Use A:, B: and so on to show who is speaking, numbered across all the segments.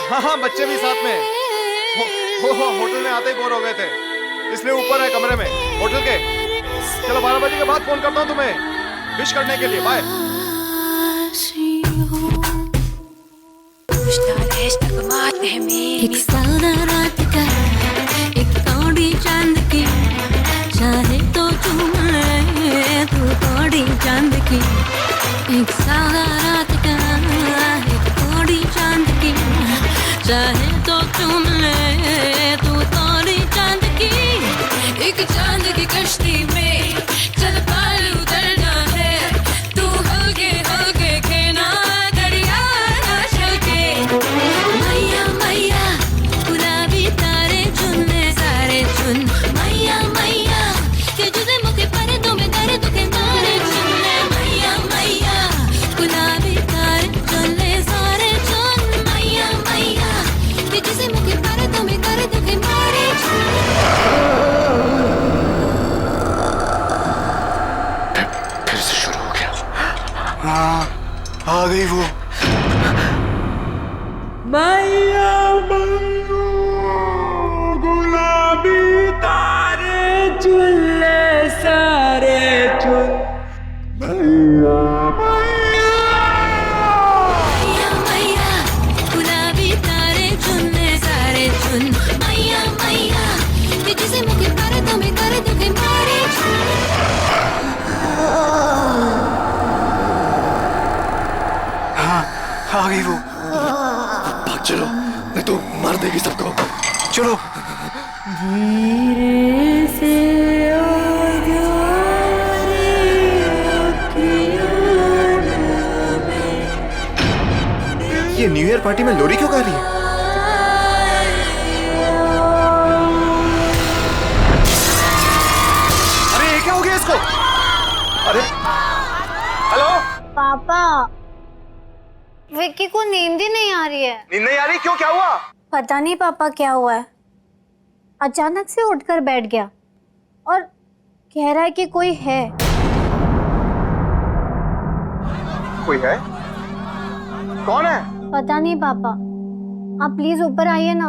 A: हाँ हाँ, बच्चे भी साथ में। हो होटल में आते ही बोर हो गए थे, इसलिए ऊपर है कमरे में होटल के। चलो 12 बजे के बाद फोन करता हूँ तुम्हें विश करने के लिए। बाय।
B: एक सादा रात का एक कौड़ी चांद की, चाहे तो चूम ले तू कौड़ी चांद की। एक सादा रात का एक कौड़ी चांद की, चाहे तो चूम ले तू कौड़ी चांद की। एक चांद की कश्ती में चल पार उतरना है, तू हल्के हल्के खेना दरिया ना चलके। मैया मैया गुलाबी तारे चुनने सारे चुन, मैया मैया के जुदे मुखे पर तुम्हें दर्द के मारे चुनने। मैया मैया गुलाबी तारे चुनने सारे चुन, मैया मैया के जुदे मुखे पर तुम्हें दर्द के मारे
C: फिर से शुरू हो गया। हाँ, आ गई वो।
D: मैया मैया गुलाबी तारे चुन ले सारे चुन, मैया मैया।
B: मैया मैया गुलाबी तारे चुनने सारे चुन, मैया मैया के जिसे मुखे पर तुम्हें दर्द के मारे
C: हाँ, आ गई वो। भाग चलो, नहीं तो मार देगी सबको। चलो।
B: धीरे से
A: ये न्यू ईयर पार्टी में लोरी क्यों गा रही है? अरे ये क्या हो गया इसको? अरे हेलो
E: पापा, विक्की को नींद ही नहीं आ रही है।
A: नींद नहीं आ रही? क्यों, क्या हुआ?
E: पता नहीं पापा क्या हुआ है, अचानक से उठकर बैठ गया और कह रहा है कि कोई है।
A: कोई है? कौन है?
E: पता नहीं पापा, आप प्लीज ऊपर आइए ना।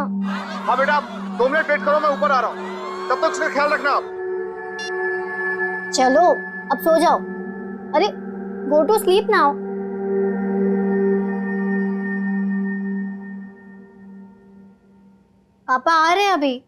A: हाँ बेटा, आप 2 मिनट वेट करो, मैं ऊपर आ रहा हूँ। तब तक उसका ख्याल रखना आप।
E: चलो अब सो जाओ। अरे गो टू स्लीप नाउ। पापा आ रहे हैं अभी।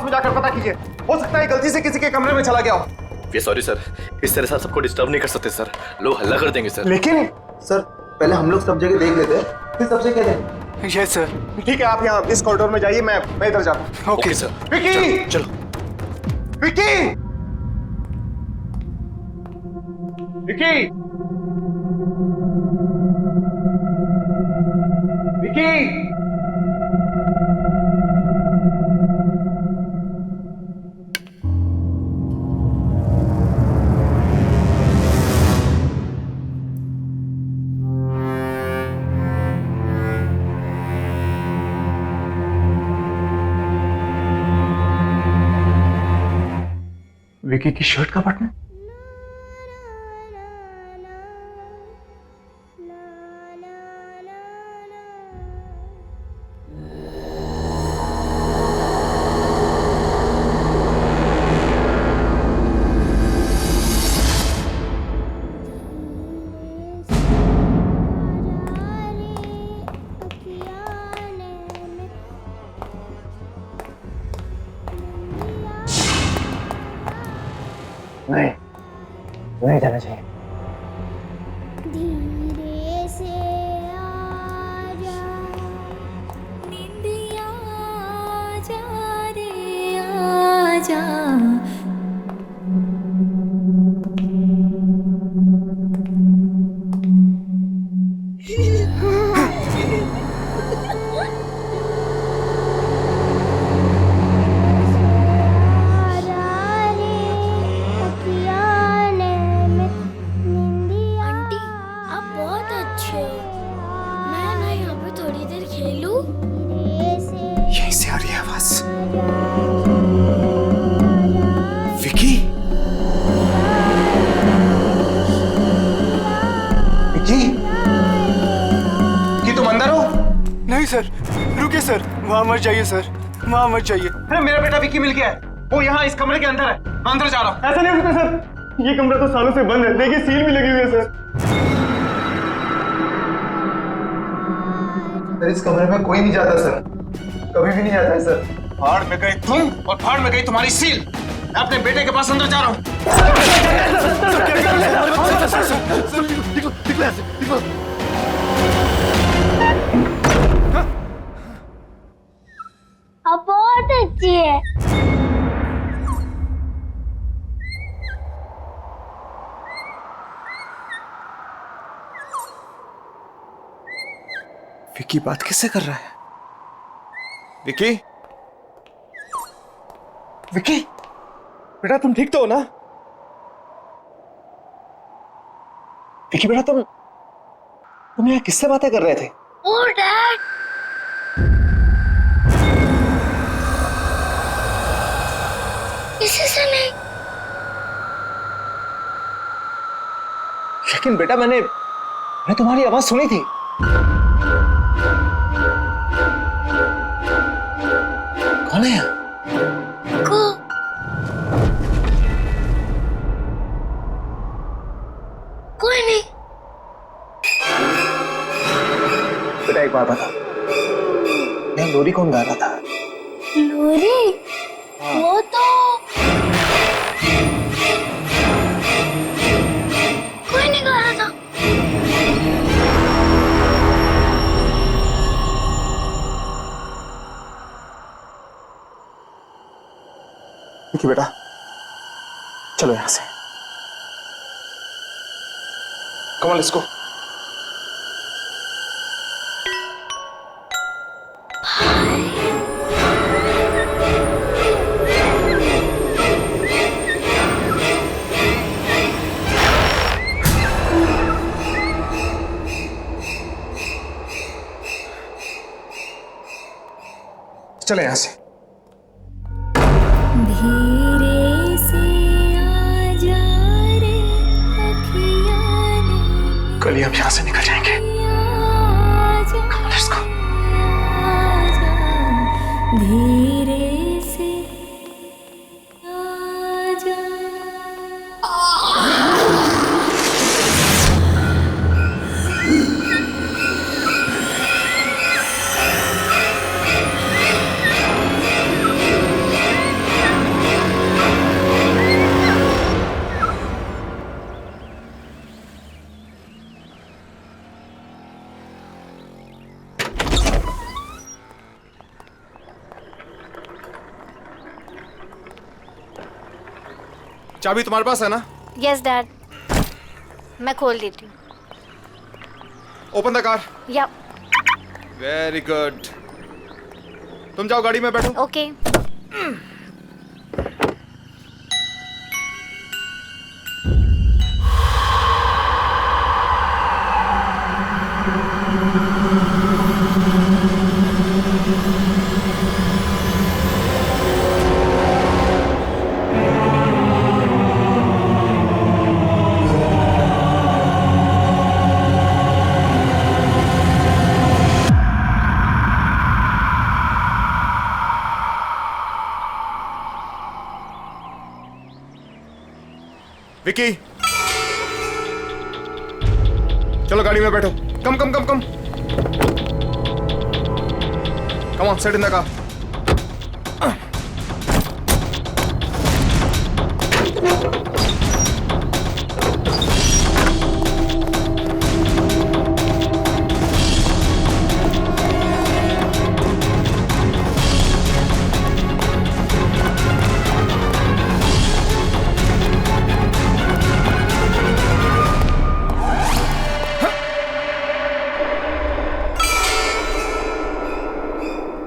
A: में जाकर पता कीजिए, हो सकता है गलती से किसी के कमरे में चला गया हो।
C: वी सॉरी सर, इस तरह से आप सबको डिस्टर्ब नहीं कर सकते सर, लोग हल्ला कर देंगे सर।
A: लेकिन
F: सर पहले हम लोग सब जगह देख लेते हैं, फिर सबसे कह दें।
C: Yes sir.
A: ठीक है, आप यहाँ इस कॉरिडोर में जाइए, मैं इधर जाता हूँ।
C: Okay sir.
A: विकी!
C: चलो
A: विकी! विकी! विकी! विकी की शर्ट का बटन।
F: नहीं जाना चाहिए।
B: धीरे से आजा, निंदिया आजा रे आजा। आंटी आप बहुत अच्छे हो, मैं ना यहाँ पे थोड़ी देर खेलूं?
C: यहीं से आ रही है आवाज। विकी!
A: विकी! विकी, तुम अंदर हो?
C: नहीं सर, रुकिए सर, वहां मत जाइए सर, वहां मत जाइए।
A: अरे मेरा बेटा विकी मिल गया है, वो यहाँ इस कमरे के अंदर है, मैं अंदर जा रहा हूँ।
G: ऐसा नहीं हो सकता सर, ये कमरा तो सालों से बंद है, देखिए सील भी लगी हुई है सर।
F: सर इस कमरे में कोई नहीं जाता सर, कभी भी नहीं जाता है सर।
A: फाड़ में गई तुम और फाड़ में गई तुम्हारी सील। मैं अपने बेटे के पास अंदर जा रहा हूँ।
B: आप बहुत अच्छी है।
A: विकी बात किससे कर रहा है? विकी? विकी? बेटा तुम ठीक तो हो ना? विकी बेटा तुम यहाँ किससे बातें कर रहे थे?
B: ओ डैड, किसी से नहीं।
A: लेकिन बेटा मैंने तुम्हारी आवाज सुनी थी। कौन है यहाँ?
B: को कोई नहीं।
A: बेटा एक बात बता, यहाँ लोरी कौन गा रहा था?
B: लोरी? वो तो कोई नहीं गा रहा था।
A: विकी बेटा चलो यहाँ से। Come on let's go. चले यहाँ से।
B: धीरे से आजा रे अखियाँ ने
A: कल ही हम यहाँ से निकल जाएंगे।
B: आजा,
A: लेट्स गो।
B: आजा, धीरे से आजा।
A: चाबी तुम्हारे पास है ना?
E: यस डैड, मैं खोल देती हूँ।
A: Open the car.
E: या
A: वेरी गुड। तुम जाओ गाड़ी में बैठो।
E: ओके।
A: विकी, चलो गाड़ी में बैठो। Come come come come come on, sit in the car.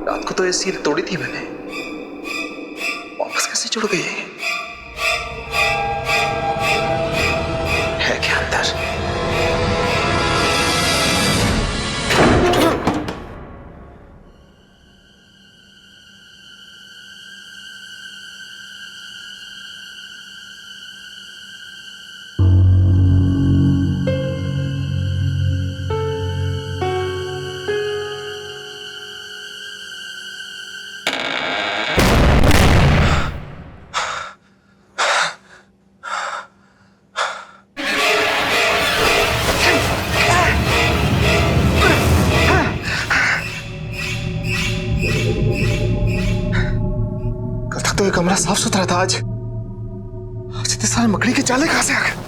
C: रात को तो ये सील तोड़ी थी मैंने, वापस कैसे जुड़ गई है क्या अंदर? तो ये कमरा साफ सुथरा था, आज इतने सारे मकड़ी के जाले कहां से आ गए?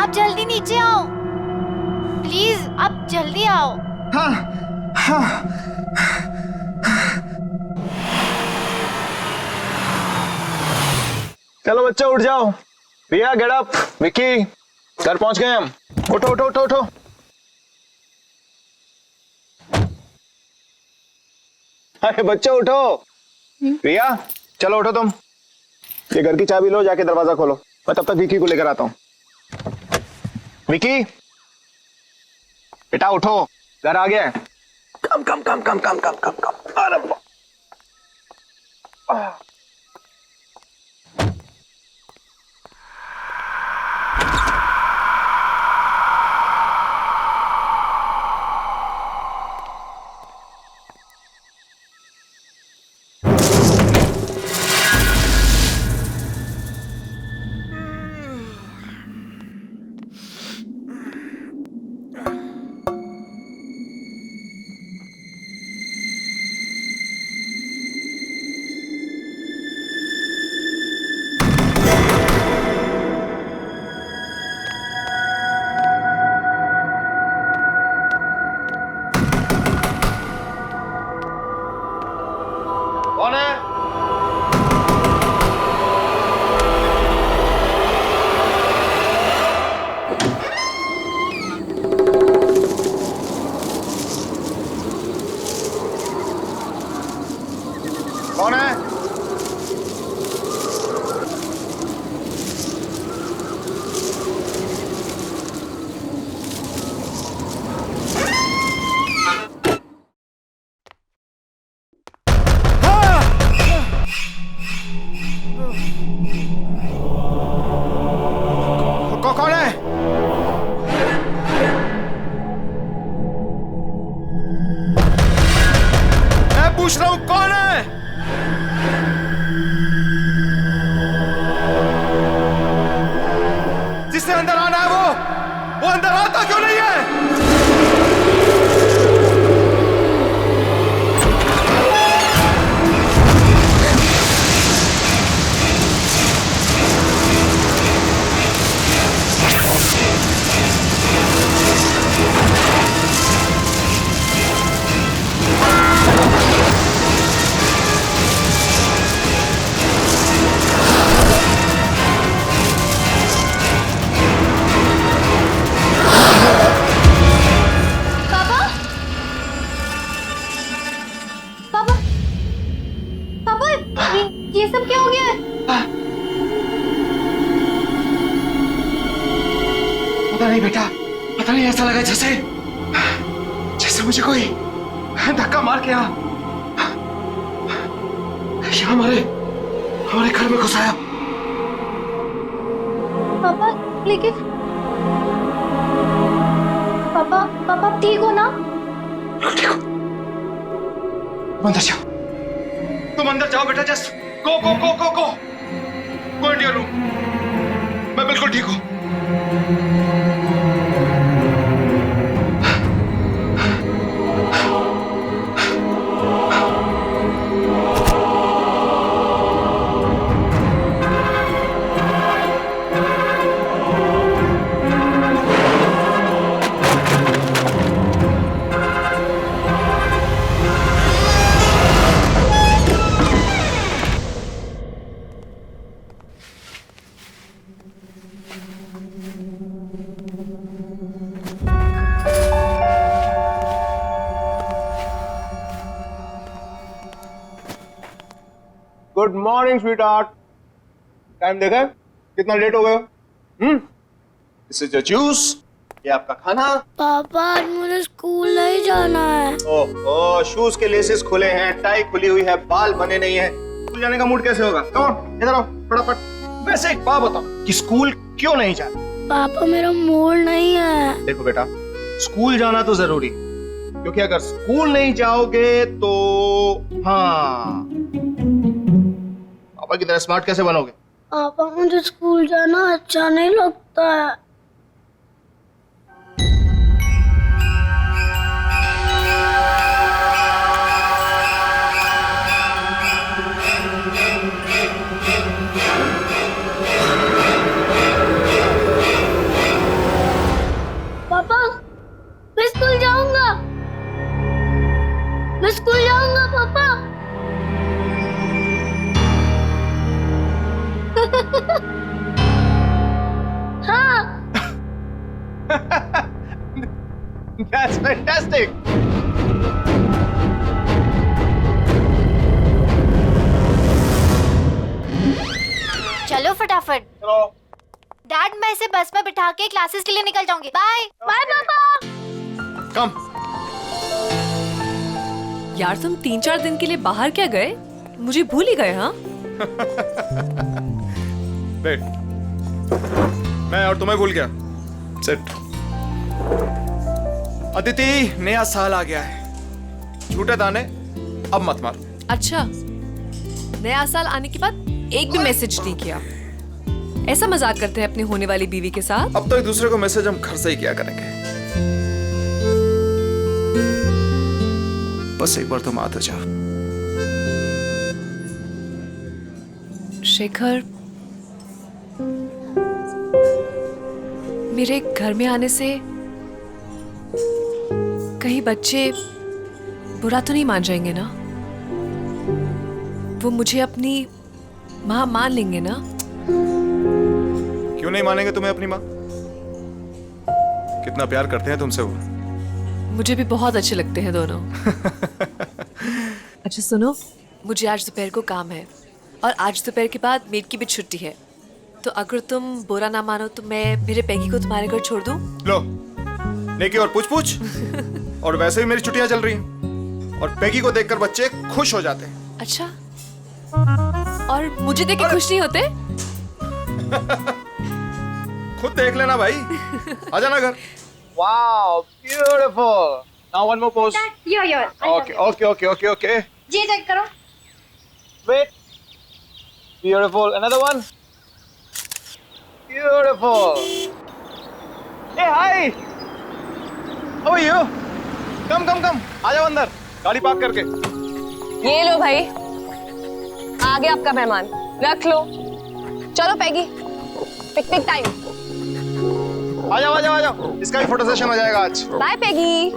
E: आप जल्दी नीचे आओ प्लीज, आप जल्दी आओ।
C: चलो बच्चे उठ जाओ। रिया गेट अप। विक्की, घर पहुंच गए हम। उठो उठो उठो उठो। अरे बच्चे उठो। रिया चलो उठो तुम, ये घर की चाबी लो, जाके दरवाजा खोलो, मैं तब तक विक्की को लेकर आता हूं। विक्की बेटा उठो, घर आ गया है। कम come come come come come come कम। अरे
A: हो? वो अंदर आता क्यों नहीं है?
E: ये सब क्या हो गया है?
C: पता नहीं बेटा, पता नहीं, ऐसा लगा जैसे जैसे मुझे कोई धक्का मार के यहाँ हमारे हमारे घर में घुसाया।
E: पापा लेकिन पापा पापा ठीक हो ना?
C: ठीक हो, अंदर जाओ, तुम अंदर जाओ बेटा, just go go go go go go in your room. मैं बिल्कुल ठीक हूँ। Good morning sweetheart. टाइम देखा है? कितना लेट हो गए? दिस इज योर जूस, ये आपका खाना।
H: पापा आज मुझे स्कूल नहीं जाना है।
C: ओह, शूज के लेसेस खुले हैं, टाई खुली हुई है, बाल बने नहीं है, स्कूल जाने का मूड कैसे होगा? कम ऑन, इधर आओ फटाफट। वैसे एक बात बताओ कि स्कूल क्यों नहीं जाना?
H: पापा मेरा मूड नहीं है।
C: देखो बेटा, स्कूल जाना तो जरूरी, क्योंकि अगर स्कूल नहीं जाओगे तो हाँ, पापा की तरह स्मार्ट कैसे बनोगे?
H: पापा मुझे स्कूल जाना अच्छा नहीं लगता है। पापा मैं स्कूल जाऊंगा, मैं स्कूल जाऊंगा पापा। हाँ।
C: That's fantastic.
E: चलो फटाफट।
C: चलो।
E: डैड मैं इसे बस में बिठा के क्लासेस के लिए निकल जाऊंगी। बाय बाय पापा।
A: कम।
I: यार तुम 3-4 दिन के लिए बाहर क्या गए? मुझे भूल ही गए। हाँ
A: बैठ। मैं और तुम्हें भूल गया। सिट। अदिति, नया साल आ गया है, झूठे दाने अब मत मार।
I: अच्छा, नया साल आने के बाद एक भी मैसेज नहीं किया। ऐसा मजाक करते हैं अपनी होने वाली बीवी के साथ?
A: अब तो एक दूसरे को मैसेज हम घर से ही किया करेंगे। बस एक बार तुम आ तो जाओ।
I: शेखर, मेरे घर में आने से कहीं बच्चे बुरा तो नहीं मान जाएंगे ना? वो मुझे अपनी माँ मान लेंगे ना?
A: क्यों नहीं मानेंगे तुम्हें अपनी माँ? कितना प्यार करते हैं तुमसे वो।
I: मुझे भी बहुत अच्छे लगते हैं दोनों। अच्छा सुनो, मुझे आज दोपहर को काम है और आज दोपहर के बाद मेड की भी छुट्टी है, तो अगर तुम बुरा ना मानो तो मैं मेरे पैगी को तुम्हारे घर छोड़ दूं?
A: लो, नेकी और पूछ और वैसे भी मेरी छुट्टियां चल रही हैं और पैगी को देखकर बच्चे खुश हो जाते हैं।
I: अच्छा, और मुझे देख के खुश नहीं होते?
A: खुद देख लेना भाई। आ जाना घर।
C: Wow, beautiful. Now one more pose.
E: Your
C: Okay.
E: जी चेक करो।
C: Wait. Beautiful. Another one. Beautiful.
A: ए hi, how are you? Come come come, आ जाओ अंदर, गाड़ी पार्क करके।
J: ये लो भाई, आ गया आपका मेहमान, रख लो। चलो पैगी, पिकनिक टाइम।
A: आ जाओ आ जाओ आ जाओ, इसका भी फोटो सेशन हो जाएगा आज।
J: बाय पैगी।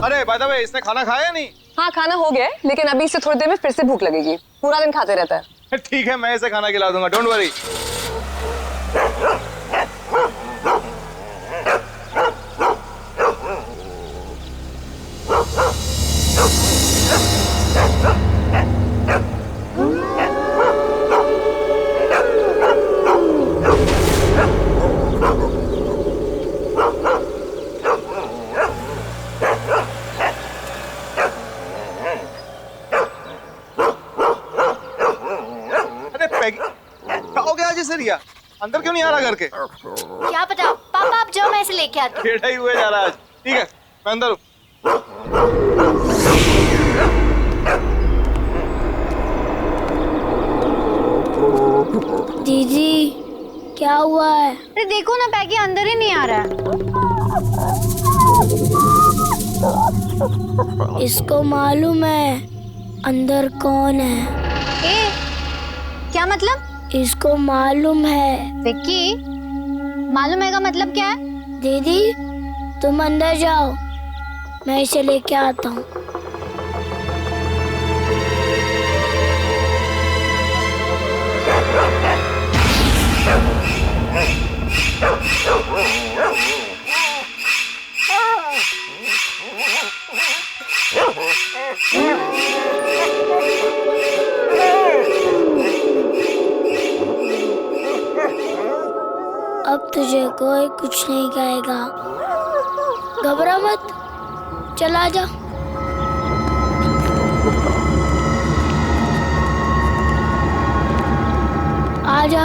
A: अरे बाय द वे, इसने खाना खाया या नहीं?
J: हाँ खाना हो गया, लेकिन अभी से थोड़ी देर में फिर से भूख लगेगी। पूरा दिन खाते रहता है।
A: ठीक है, मैं इसे खाना खिला दूंगा, डोंट वरी। रिया अंदर क्यों नहीं आ रहा घर के?
E: क्या पता, पापा आप जाओ, मैं इसे लेके आती हूँ।
A: टेढ़ा ही हुए जा रहा है आज। ठीक है, मैं अंदर हूँ।
H: दीदी क्या हुआ है?
E: अरे देखो ना, पैगी अंदर ही नहीं आ रहा है।
H: इसको मालूम है अंदर कौन है?
E: ए, क्या मतलब?
H: इसको मालूम है।
E: विक्की, मालूम है का मतलब क्या है?
H: दीदी तुम अंदर जाओ, मैं इसे लेके आता हूँ। अब तुझे कोई कुछ नहीं कहेगा, घबरा मत, चला जा। आ जा।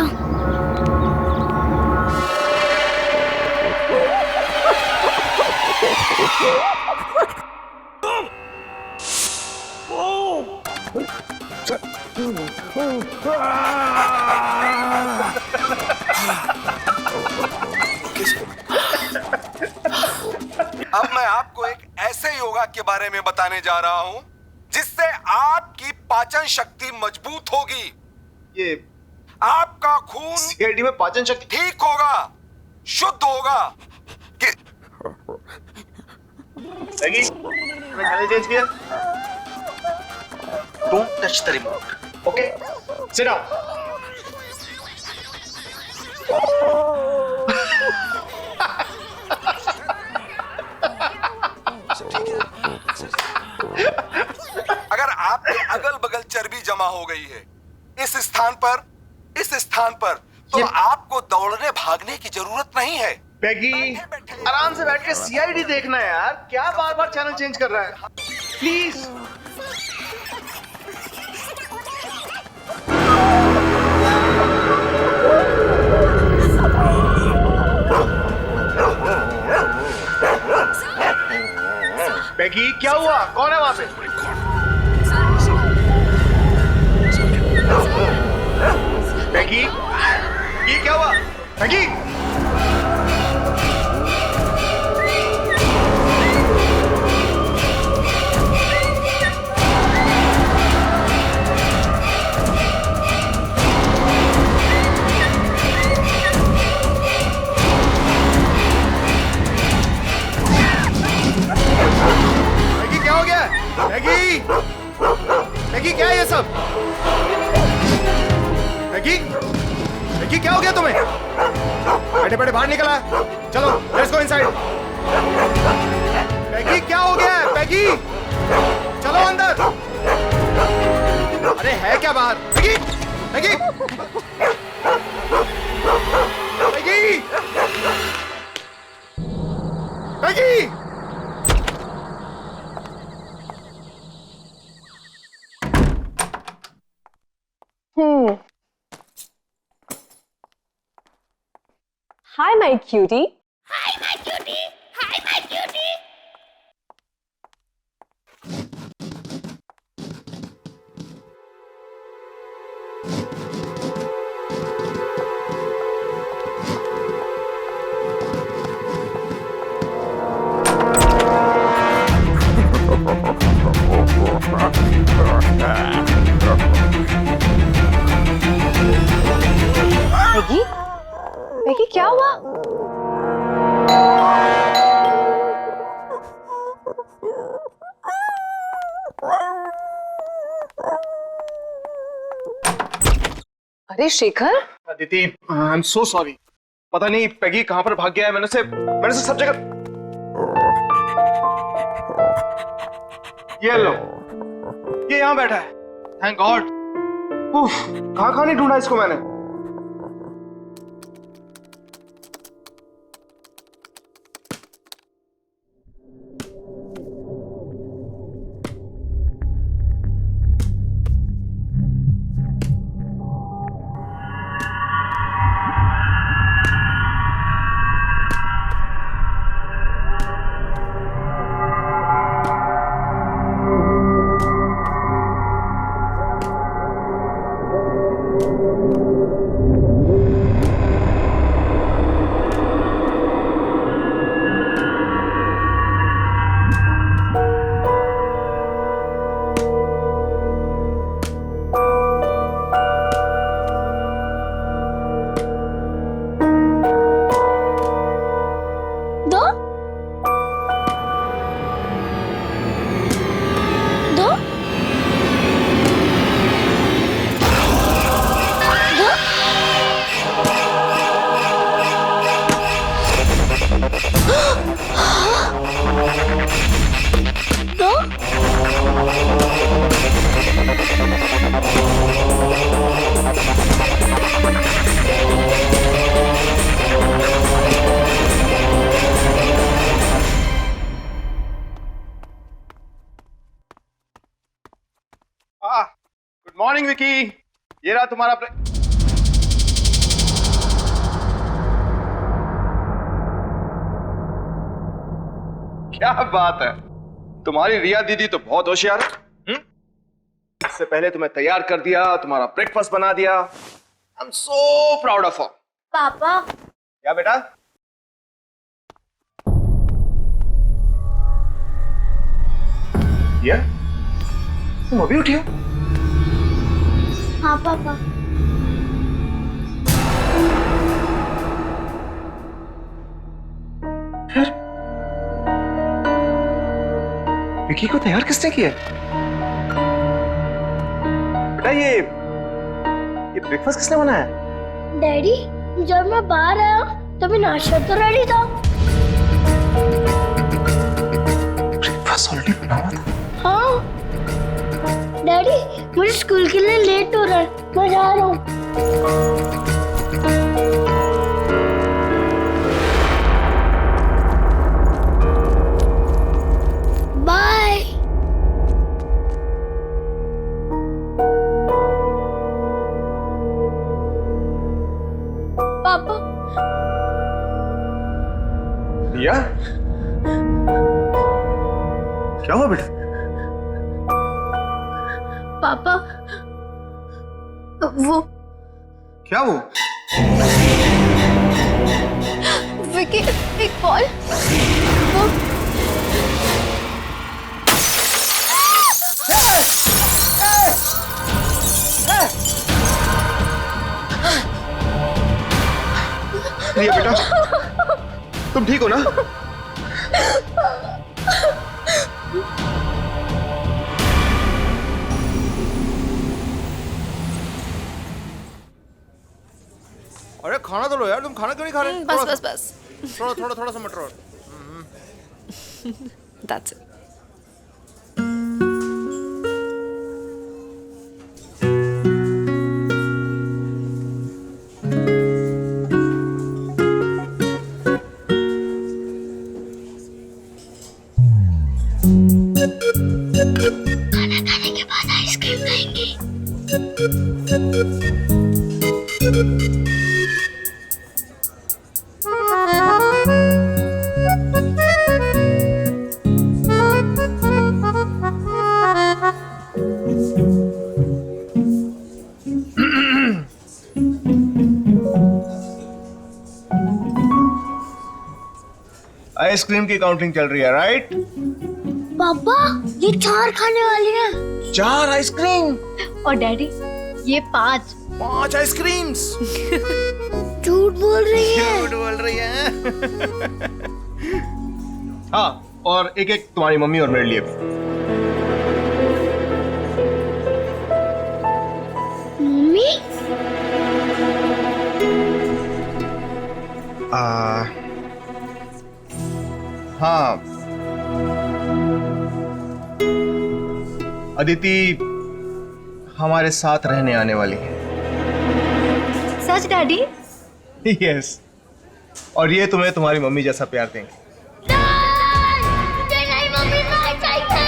K: अब मैं आपको एक ऐसे योगा के बारे में बताने जा रहा हूं जिससे आपकी पाचन शक्ति मजबूत होगी।
A: ये
K: आपका खून
A: सीआईडी में पाचन शक्ति
K: ठीक होगा, शुद्ध होगा।
A: मैं चैनल चेंज किया।
F: Don't touch the remote, okay?
A: Sit down.
K: अगर आपके अगल बगल चर्बी जमा हो गई है इस स्थान पर, तो आपको दौड़ने भागने की जरूरत नहीं है।
A: पैगी, आराम से बैठ के सीआईडी देखना है यार, क्या बार बार चैनल चेंज कर रहा है? प्लीज। पैगी, क्या हुआ? कौन है वहां पे? पैगी, ये क्या हुआ? पैगी, मैगी, मैगी क्या है ये सब? मैगी, मैगी क्या हो गया तुम्हें? बैठे बैठे बाहर निकला, चलो लेट्स गो इनसाइड। मैगी क्या हो गया है? मैगी चलो अंदर। अरे है क्या बाहर? Maggie, Maggie, Maggie, Maggie.
J: Hi, my cutie.
H: Hi my cutie, hi my cutie.
J: अरे Shekhar,
C: Aditi, I am so sorry. पता नहीं पैगी कहां पर भाग गया है। मैंने उसे सब जगह। ये लो, ये यहां बैठा है। Thank God. कहां नहीं ढूंढा इसको मैंने। गुड मॉर्निंग विकी, ये रहा तुम्हारा क्या बात है, तुम्हारी रिया दीदी तो बहुत होशियार है। इससे पहले तुम्हें तैयार कर दिया, तुम्हारा ब्रेकफास्ट बना दिया। आई am so proud of her.
E: पापा,
C: क्या बेटा? ये तुम अभी उठी हो?
H: हाँ पापा।
C: फिर विकी को तैयार किसने किया? बेटा ये ब्रेकफास्ट किसने बनाया?
H: डैडी, जब मैं बाहर आया तभी नाश्ता तो रेडी था।
C: ब्रेकफास्ट ऑलरेडी बना हुआ था।
H: हाँ डैडी, मुझे स्कूल के लिए लेट हो रहा है, मैं जा रहा हूँ। बाय। पापा।
C: रिया, क्या हुआ बेटा?
E: पापा, वो
C: क्या वो?
E: विकी, एक बॉल, वो
C: रिया बेटा, तुम ठीक हो ना? अरे खाना तो लो यार, तुम खाना क्यों नहीं खा रहे?
I: बस
C: थोड़ा सा मटर और।
I: That's it.
H: खाना खाने के बाद आइसक्रीम खाएंगे।
C: आइसक्रीम की काउंटिंग चल रही है, राइट?
H: पापा, ये 4 खाने वाली हैं।
C: 4 आइसक्रीम
E: और डैडी ये 5
C: आइसक्रीम्स।
H: झूठ बोल रही है।
C: झूठ बोल रही है। हाँ, और एक तुम्हारी मम्मी और मेरे लिए भी।
H: मम्मी?
C: हाँ, अदिति हमारे साथ रहने आने वाली है।
E: सच डैडी?
C: यस, और ये तुम्हें तुम्हारी मम्मी जैसा प्यार देंगे।
H: मुझे नहीं मम्मी नहीं चाहिए।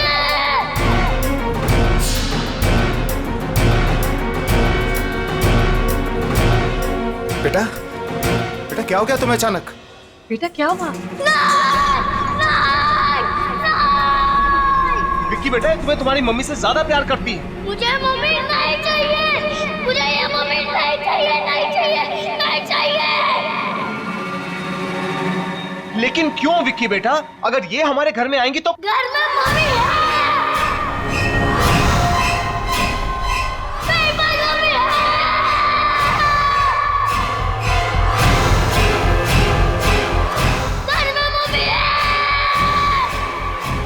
A: बेटा, बेटा क्या हो गया तुम्हें अचानक?
I: बेटा क्या हुआ?
C: विक्की बेटा, तुम्हें तुम्हारी मम्मी से ज्यादा प्यार करती है।
H: मुझे मम्मी नहीं चाहिए। मुझे ये मम्मी नहीं चाहिए, नहीं चाहिए, नहीं चाहिए।
C: लेकिन क्यों विक्की बेटा? अगर ये हमारे घर में आएंगी तो
H: घर में मम्मी है। मेरे पास मम्मी है। घर में मम्मी है।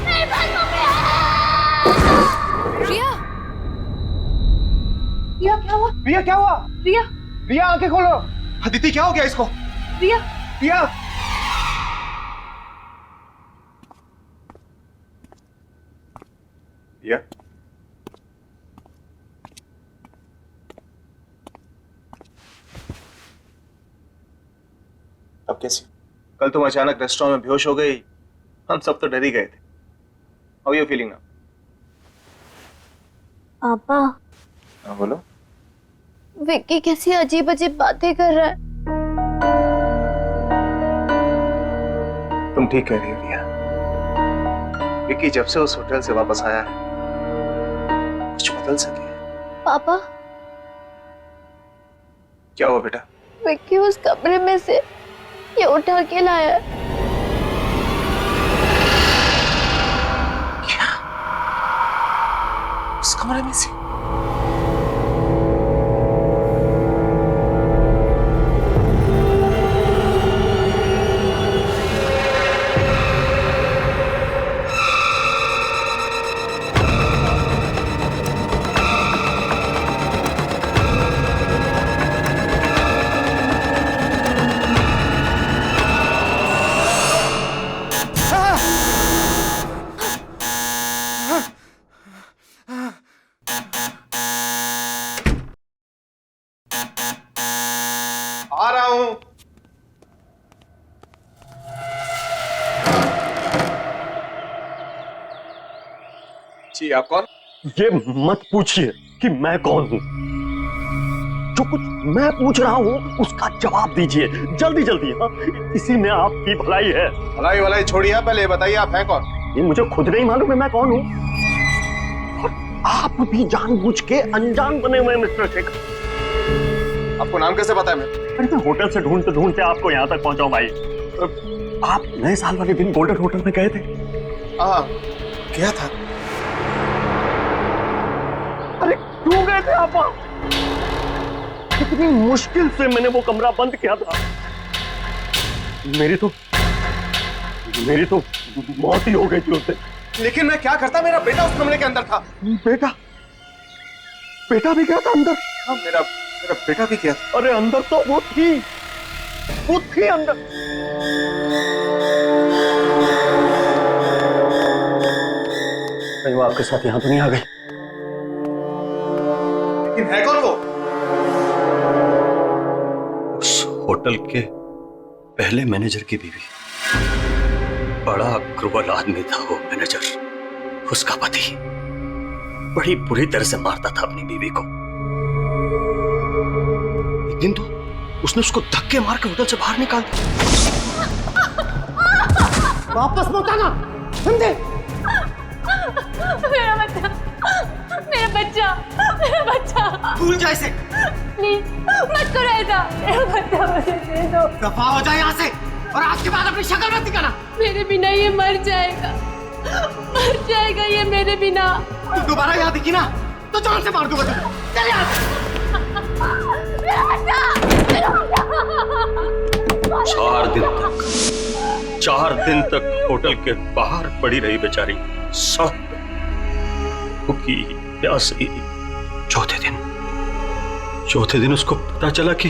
H: मेरे पास मम्मी है।
I: रिया,
J: रिया क्या हुआ?
C: रिया क्या हुआ?
J: रिया,
C: रिया आंखें खोलो। अदिति क्या हो गया इसको?
J: रिया,
C: रिया, रिया, अब कैसी? कल तुम अचानक रेस्टोरेंट में बेहोश हो गई, हम सब तो डर ही गए थे। How you feeling now?
E: पापा,
C: हाँ बोलो।
E: विक्की कैसी अजीब अजीब बातें कर रहा है।
C: तुम ठीक कह रही हो रिया। विक्की जब से उस होटल से वापस आया है, कुछ बदल सके।
E: पापा,
C: क्या हुआ बेटा?
E: विक्की उस कमरे में से ये उठा के लाया है।
C: क्या? उस कमरे में से? आ रहा हूं। जी आप कौन?
G: ये मत पूछिए कि मैं कौन हूं। जो कुछ मैं पूछ रहा हूं उसका जवाब दीजिए जल्दी जल्दी। हाँ, इसी में आपकी भलाई है।
C: भलाई भलाई छोड़िए, पहले बताइए आप हैं कौन?
G: ये मुझे खुद नहीं मालूम है मैं कौन हूं। और आप भी जानबूझ के अनजान बने हुए मिस्टर शेखर।
C: आपको नाम कैसे पता है?
G: अरे मैं होटल से ढूंढते ढूंढते आपको यहाँ तक पहुंचा भाई। आप नए साल वाले दिन गोल्डन होटल में गए थे?
C: हाँ, गया था।
G: अरे क्यों गए थे आप? कितनी मुश्किल से मैंने वो कमरा बंद किया था। मेरी तो मौत ही हो गई थी उससे।
C: लेकिन मैं क्या करता? मेरा बेटा उस कमरे के अंदर था।
G: बेटा भी गया था अंदर?
C: हाँ, मेरा बेटा भी गया था।
G: अरे अंदर तो वो थी अंदर। कहीं वो आपके साथ यहां तो नहीं आ गई?
C: लेकिन है कौन वो?
G: उस होटल के पहले मैनेजर की बीवी। बड़ा क्रूर आदमी था वो मैनेजर। उसका पति बड़ी बुरी तरह से मारता था अपनी बीवी को। एक दिन तो उसने उसको धक्के मार के होटल से बाहर निकाल दिया। वापस मत आना, समझे?
J: मेरा बच्चा, मेरा बच्चा, मेरा बच्चा।
G: भूल जा इसे।
J: प्लीज मत करो ऐसा। मेरा बच्चा मुझे दे दो।
G: दफा हो जाए यहाँ से और आज के बाद अपनी शक्ल मत दिखाना।
J: मेरे बिना ये मर जाएगा ये मेरे बिना।
G: तू दोबारा यहाँ दिखी ना तो जान से मार दूंगा तुझे। चल यहाँ से। 4 दिन तक होटल के बाहर पड़ी रही बेचारी, सब भूखी प्यासी। चौथे दिन उसको पता चला कि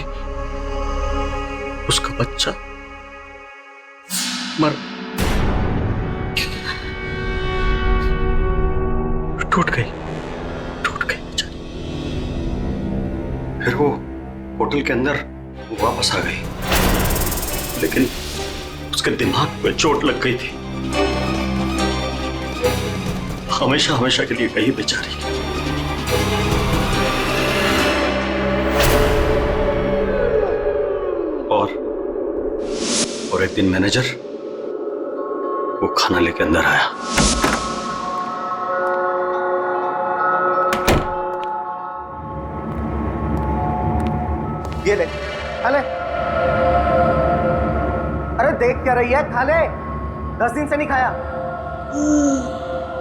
G: उसका बच्चा मर टूट गई बेचारी। फिर वो होटल के अंदर वापस आ गई, लेकिन उसके दिमाग पे चोट लग गई थी। हमेशा हमेशा के लिए गई बेचारी। और एक दिन मैनेजर वो खाना लेके अंदर आया।
F: ये ले, खा ले। अरे देख क्या रही है, खा ले। 10 दिन से नहीं खाया।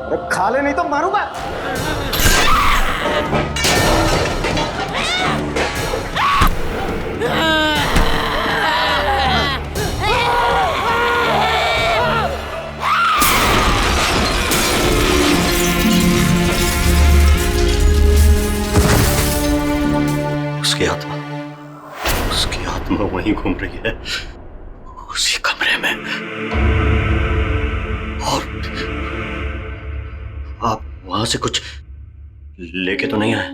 F: अरे खा ले नहीं तो मारूंगा।
G: उसकी आत्मा वहीं घूम रही है, उसी कमरे में। और आप वहां से कुछ लेके तो नहीं आए?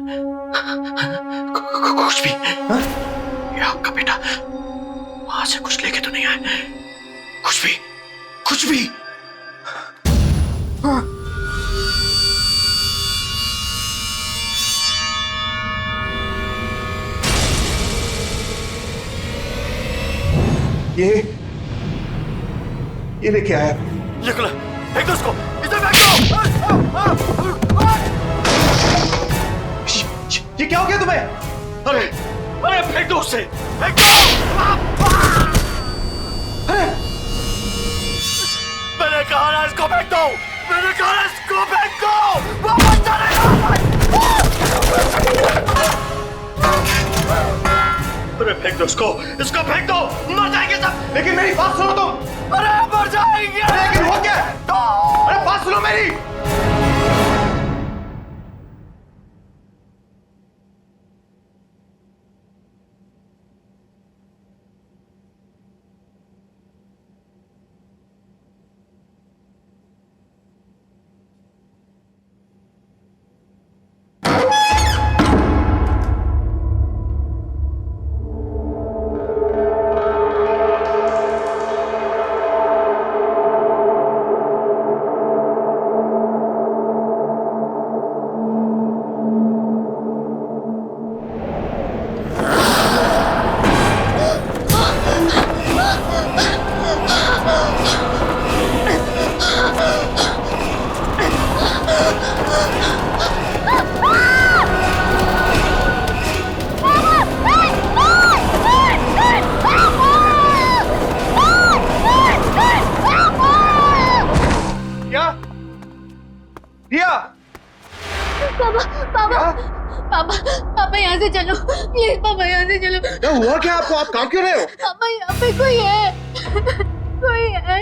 G: कुछ भी? ये आपका बेटा वहां से कुछ लेके तो नहीं आए? कुछ भी? हाँ।
F: ये लेके आया।
G: ये खुला, फेंक दो उसको, इसे फेंक दो।
F: ये क्या हो गया तुम्हें?
G: अरे फेंक दो उसे, फेंक दो। मैंने कहा ना इसको फेंक दो, मैंने कहा ना इसको फेंक दो। वापस चलेगा। अरे फेंक दो इसको फेंक दो, मर जाएंगे सब।
F: लेकिन मेरी बात सुनो तुम।
G: अरे मर जाएंगे।
F: लेकिन हो क्या? अरे बात सुनो मेरी।
B: पापा यहाँ से चलो प्लीज। पापा यहाँ से चलो।
F: क्या हुआ क्या आपको? आप काम क्यों रहे हो?
B: पापा यहाँ पे कोई है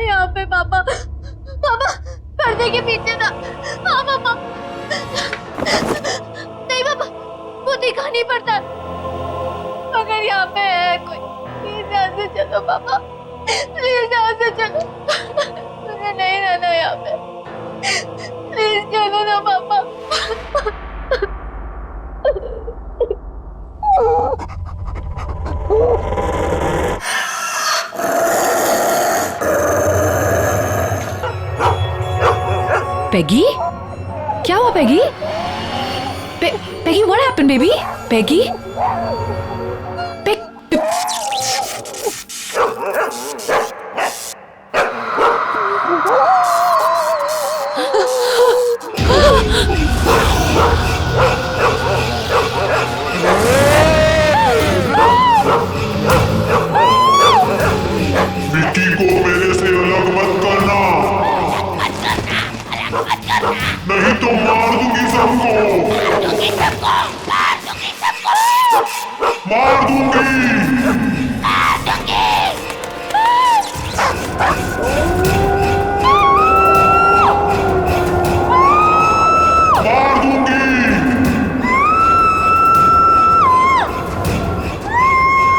B: यहाँ पे। पापा पर्दे के पीछे था। पापा नहीं पापा, वो दिखा नहीं पड़ता। अगर यहाँ पे है कोई, प्लीज यहाँ से चलो पापा, प्लीज यहाँ से चलो। मुझे नहीं रहना यहाँ पे, प्लीज चलो ना पापा।
I: पेगी, क्या हुआ Peggy? Peggy, what happened baby? Peggy?
L: Vicky को मेरे से अलग मत करना, नहीं तो मार दूंगी सबको, मार दूंगी।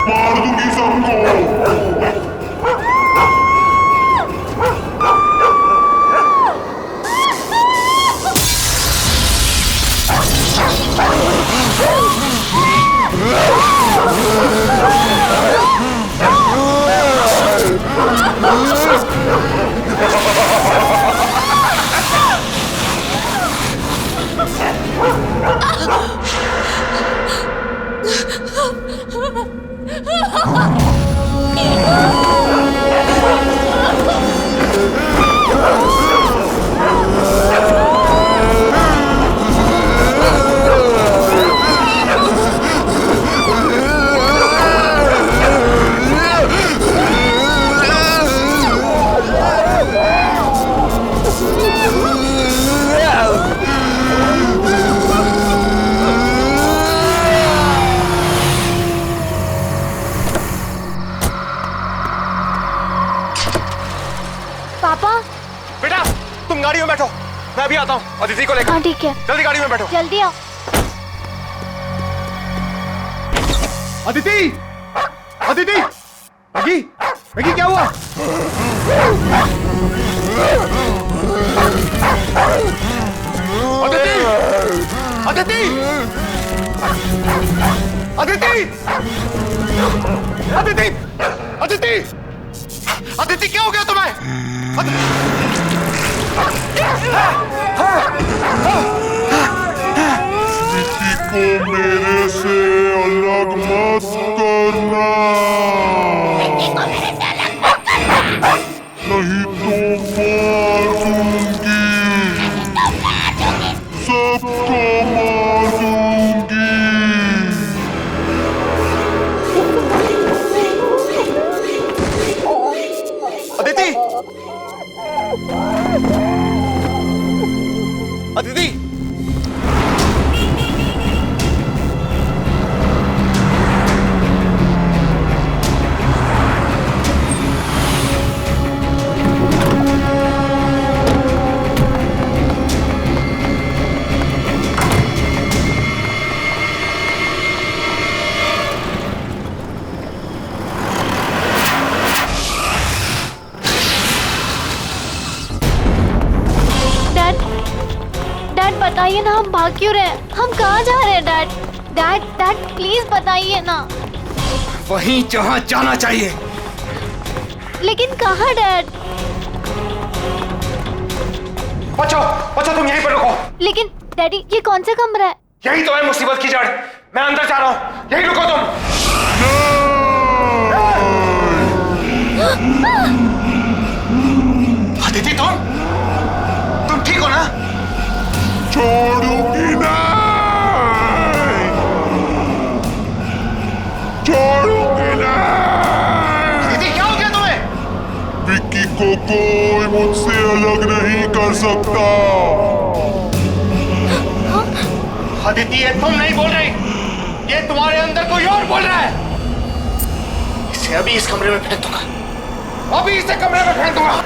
L: मार दूंगी सबको।
E: पापा।
C: बेटा तुम गाड़ी में बैठो, मैं अभी आता हूँ अदिति को लेकर।
E: हाँ ठीक है,
C: जल्दी गाड़ी में बैठो।
E: जल्दी आओ।
A: अदिति, अदिति, मैगी, मैगी क्या हुआ? अदिति, अदिति, अदिति, अदिति, अदिति, अदिति क्या हो गया तुम्हें?
L: किसी को मेरे से अलग मत करना, नहीं तो मार दूंगी, सबको मार दूंगी।
C: अदिति, अदिति,
E: डैड बताइए ना, हम भाग क्यों रहे हैं? हम कहाँ जा रहे हैं डैड? डैड डैड प्लीज बताइए ना।
C: वहीं जहाँ जाना चाहिए।
E: लेकिन कहाँ डैड?
C: बच्चों, बच्चों तुम यहीं पर रुको।
E: लेकिन डैडी ये कौन सा कमरा है?
C: यही तो है मुसीबत की जड़। मैं अंदर जा रहा हूँ, यहीं रुको तुम। अदिति तुम ठीक हो ना?
L: छोड़ूंगी नहीं, छोड़ूंगी नहीं।
C: अदिति क्या हो गया तुम्हें?
L: विक्की को कोई मुझसे अलग नहीं कर सकता।
C: अदिति ये तुम नहीं बोल रही, ये तुम्हारे अंदर कोई और बोल रहा है। इसे अभी इस कमरे में फेंक दूंगा, अभी इसे कमरे में फेंक दूंगा।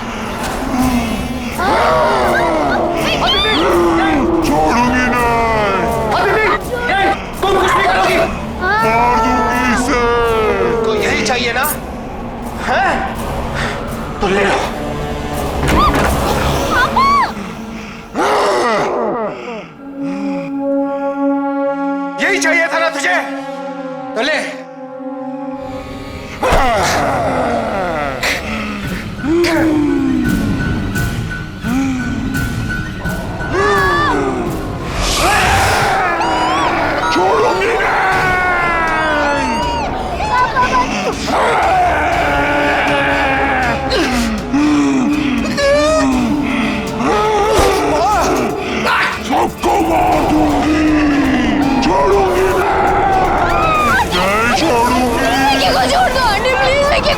L: छोड़ूंगी नहीं।
C: अदिति, तुम कुछ नहीं करोगी।
L: मार दूंगी इसे।
C: तो यही चाहिए ना? हैं? तो ले लो। यही चाहिए था ना तुझे? तो ले।
L: छोड़ूंगी नहीं। सबको मार दूंगी, छोड़ूंगी नहीं, छोड़ूंगी।
H: विक्की को छोड़ दो आंटी प्लीज। विक्की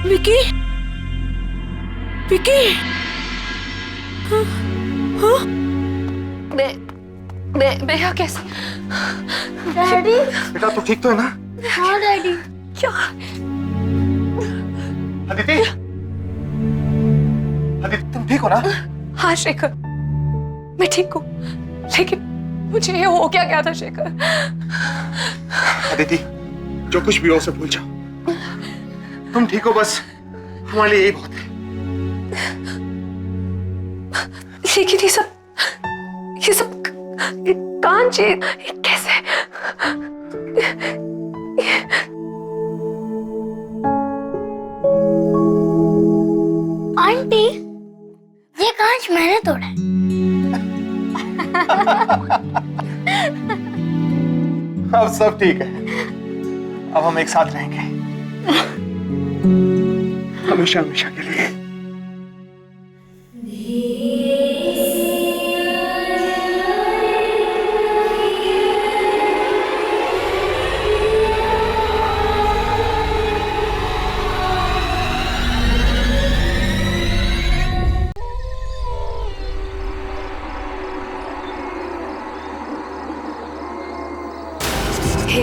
I: विकी, विकी, हाँ, हाँ? मैं यहाँ कैसे?
H: डैडी।
C: बेटा तू ठीक तो है ना?
H: हाँ डैडी।
I: क्या?
C: अदिति, अदिति तुम ठीक हो ना?
I: हाँ शेखर, मैं ठीक हूँ, लेकिन मुझे ये हो क्या गया था शेखर?
C: अदिति जो कुछ भी हो उसे भूल जाओ, तुम ठीक हो बस, हमारे लिए यही बहुत है।
I: लेकिन ये सब कांची कैसे?
H: आंटी ये कांच मैंने तोड़ा है।
C: अब सब ठीक है, अब हम एक साथ रहेंगे हमेशा हमेशा के लिए।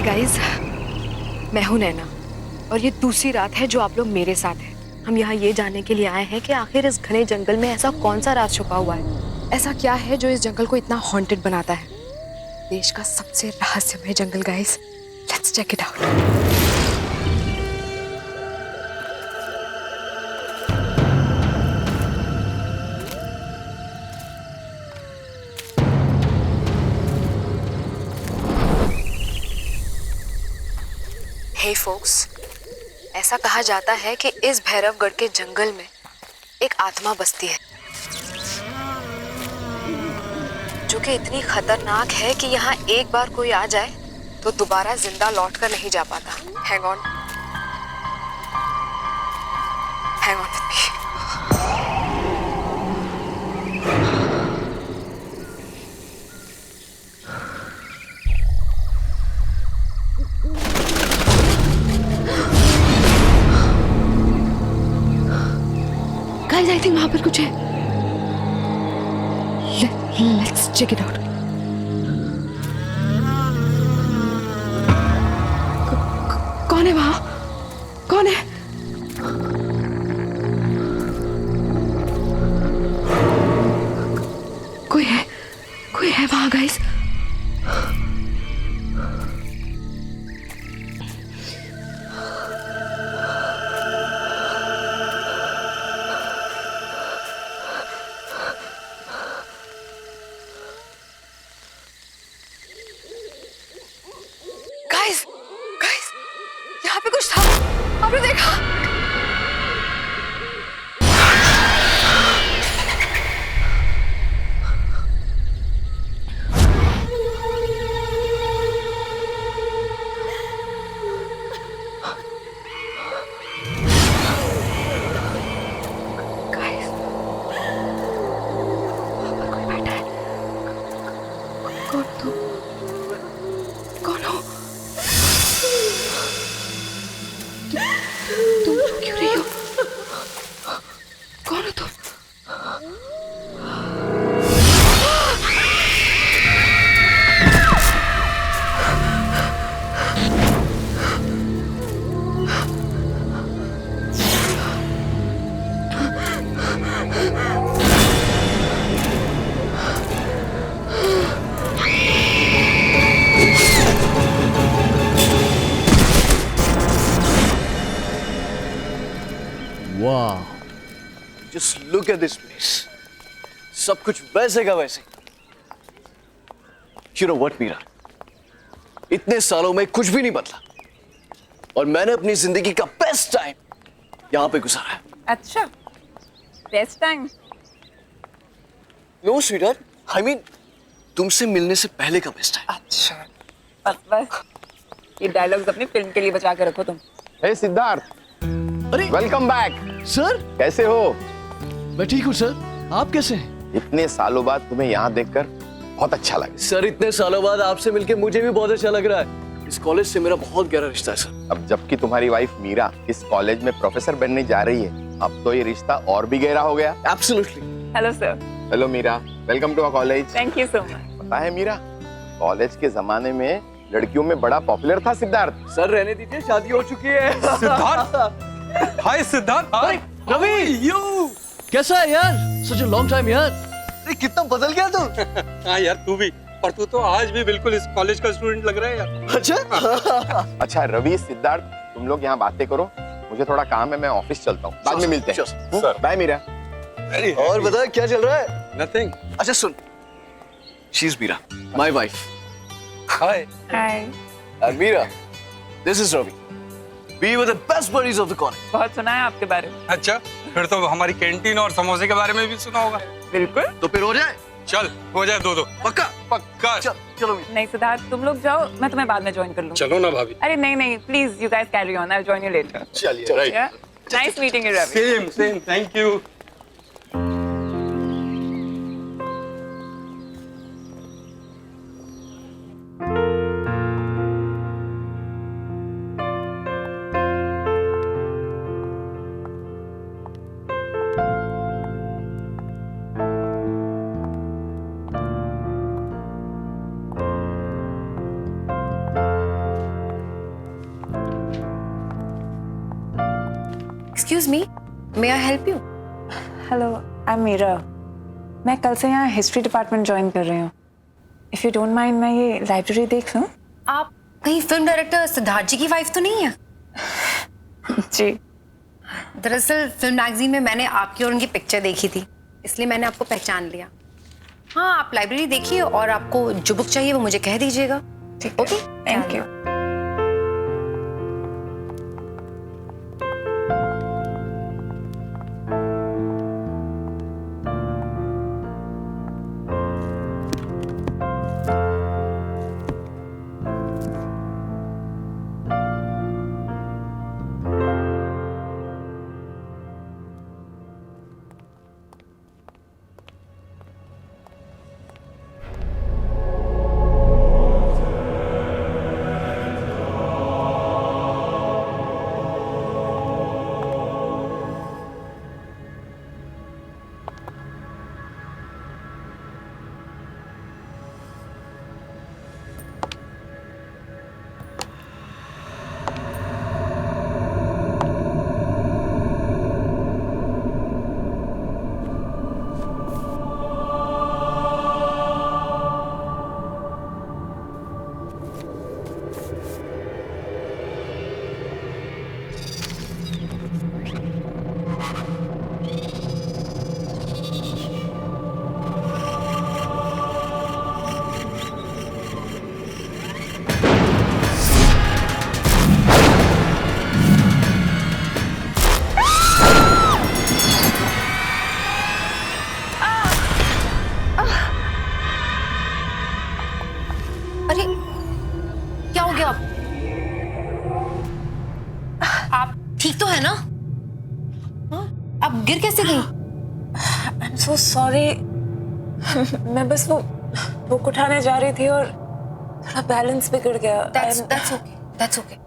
J: गाइस, मैं हूं नैना और ये दूसरी रात है जो आप लोग मेरे साथ हैं। हम यहाँ ये जानने के लिए आए हैं कि आखिर इस घने जंगल में ऐसा कौन सा राज छुपा हुआ है, ऐसा क्या है जो इस जंगल को इतना हॉन्टेड बनाता है। देश का सबसे रहस्यमय जंगल guys, let's check it out. Hey folks, ऐसा कहा जाता है कि इस भैरवगढ़ के जंगल में एक आत्मा बसती है जो कि इतनी खतरनाक है कि यहाँ एक बार कोई आ जाए तो दोबारा जिंदा लौट कर नहीं जा पाता। Hang on with me. Guys, I think वहां पर कुछ है। Let's check it out. कौन है वहां? कौन है? कोई है वहां गाइस। गाइस, यहाँ पे कुछ था, आपने देखा? गाइस, वहाँ पर कोई बैठा है। कौन तुम? कौन हो? तुम रो क्यों रही हो? कौन हो तुम?
C: वाह, just look at this place. सब कुछ वैसे का वैसे। यू नो व्हाट मीरा, इतने सालों में कुछ भी नहीं बदला और मैंने अपनी जिंदगी का बेस्ट टाइम यहां पे गुजारा है।
M: अच्छा, best time?
C: No sweetheart, I mean तुमसे मिलने से पहले का बेस्ट टाइम।
M: अच्छा, बस ये डायलॉग्स अपनी फिल्म के लिए बचा के रखो तुम।
N: हे सिद्धार्थ,
C: अरे
N: वेलकम बैक
C: सर।
N: कैसे हो?
C: मैं ठीक हूँ सर, आप कैसे हैं?
N: इतने सालों बाद तुम्हें यहाँ देखकर बहुत अच्छा लगा।
C: सर इतने सालों बाद आपसे मिलके मुझे भी बहुत अच्छा लग रहा है। इस कॉलेज से मेरा बहुत गहरा रिश्ता है सर।
N: अब जबकि तुम्हारी वाइफ मीरा इस कॉलेज में प्रोफेसर बनने जा रही है, अब तो ये रिश्ता और भी गहरा हो गया।
C: Absolutely.
M: Hello sir.
N: Hello Meera, welcome to our college.
M: Thank you so much.
N: पता है मीरा, कॉलेज के जमाने में लड़कियों में बड़ा पॉपुलर था सिद्धार्थ।
C: सर रहने दीजिए, शादी हो चुकी है।
O: सिद्धार्थ, हाय सिद्धार्थ।
C: रवि, यू कैसा है यार? सच अ लॉन्ग टाइम यार। अरे कितना बदल गया तू।
O: हाँ यार, तू भी, पर तू तो आज भी बिल्कुल इस कॉलेज का स्टूडेंट लग रहा है यार।
C: अच्छा।
N: अच्छा रवि, सिद्धार्थ, तुम लोग यहाँ बातें करो, मुझे थोड़ा काम है, मैं ऑफिस चलता हूँ, बाद में मिलते हैं। बाय मीरा।
C: और बता क्या चल रहा है?
O: नथिंग।
C: अच्छा सुन, she is Meera, my wife.
O: Hi.
M: Hi.
C: And Meera, this is Ravi. We were the best buddies of the college.
M: बहुत सुना है आपके बारे में।
O: अच्छा, फिर तो हमारी कैंटीन और समोसे के बारे में भी सुना होगा।
M: बिल्कुल।
C: तो फिर हो जाए।
O: चल, हो जाए दो।
C: पक्का?
O: पक्का।
C: चलो।
M: नहीं सिद्धार्थ, तुम लोग जाओ, मैं तुम्हें बाद में ज्वाइन कर लूँ।
O: चलो ना भाभी।
M: अरे नहीं, please you guys carry on, I will join you later.
N: चलिए।
O: Right.
M: Nice meeting you Ravi.
O: Same, thank you.
J: Excuse me, may I help you?
P: Hello, I am Meera. मैं कल से यहाँ हिस्ट्री डिपार्टमेंट ज्वाइन कर रही हूँ। इफ़ यू डोंट माइंड, मैं ये लाइब्रेरी देख लूँ?
J: आप कहीं फिल्म डायरेक्टर सिद्धार्थ जी की वाइफ तो नहीं है?
P: जी।
J: दरअसल फिल्म मैगजीन में मैंने आपकी और उनकी पिक्चर देखी थी, इसलिए मैंने आपको पहचान लिया। हाँ, आप लाइब्रेरी देखिए और आपको जो बुक चाहिए वो मुझे कह दीजिएगा। Okay,
P: thank you.
J: अरे क्या हो गया? आप ठीक तो है ना? हाँ? आप गिर कैसे गई?
P: आई एम सो सॉरी। मैं बस वो बुक उठाने जा रही थी और थोड़ा बैलेंस बिगड़ गया।
J: That's okay. That's okay.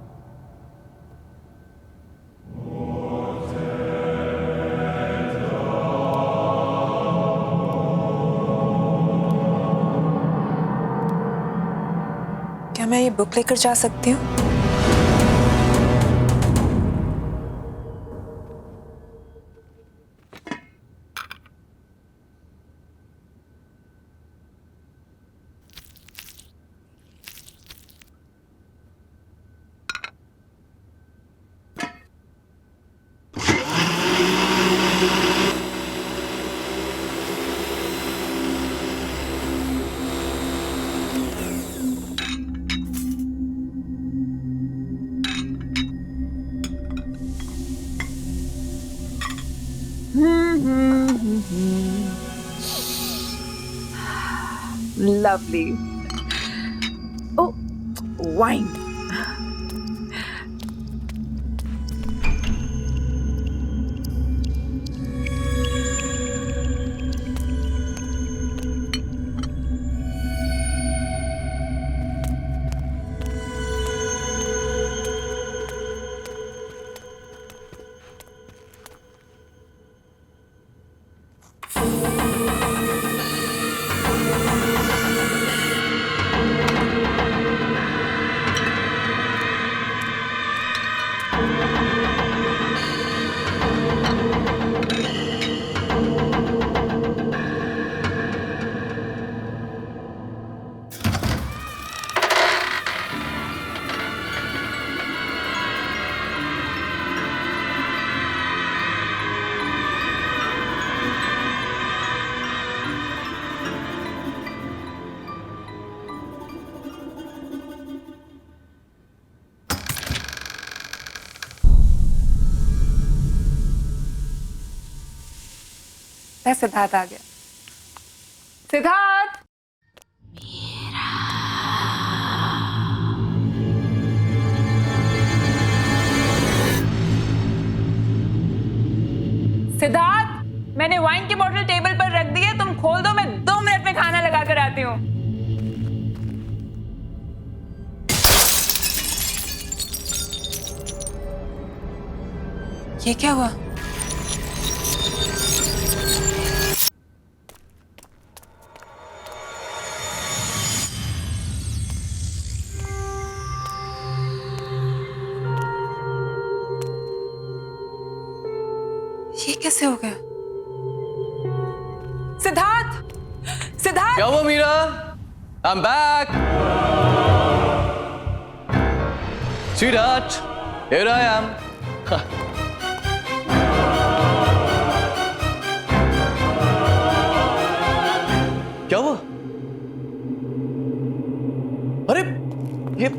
P: क्या मैं ये बुक लेकर जा सकती हूँ?
M: Lovely. Oh, wine.
P: सिद्धार्थ आ गया। सिद्धार्थ! सिद्धार्थ, मैंने वाइन की बोतल टेबल पर रख दी है, तुम खोल दो, मैं 2 मिनट में खाना लगा कर आती हूँ। ये क्या हुआ? कैसे हो गया? सिद्धार्थ, सिद्धार्थ!
Q: क्या हुआ Meera? I'm back. Sweetheart, here I am. क्या हुआ? अरे ये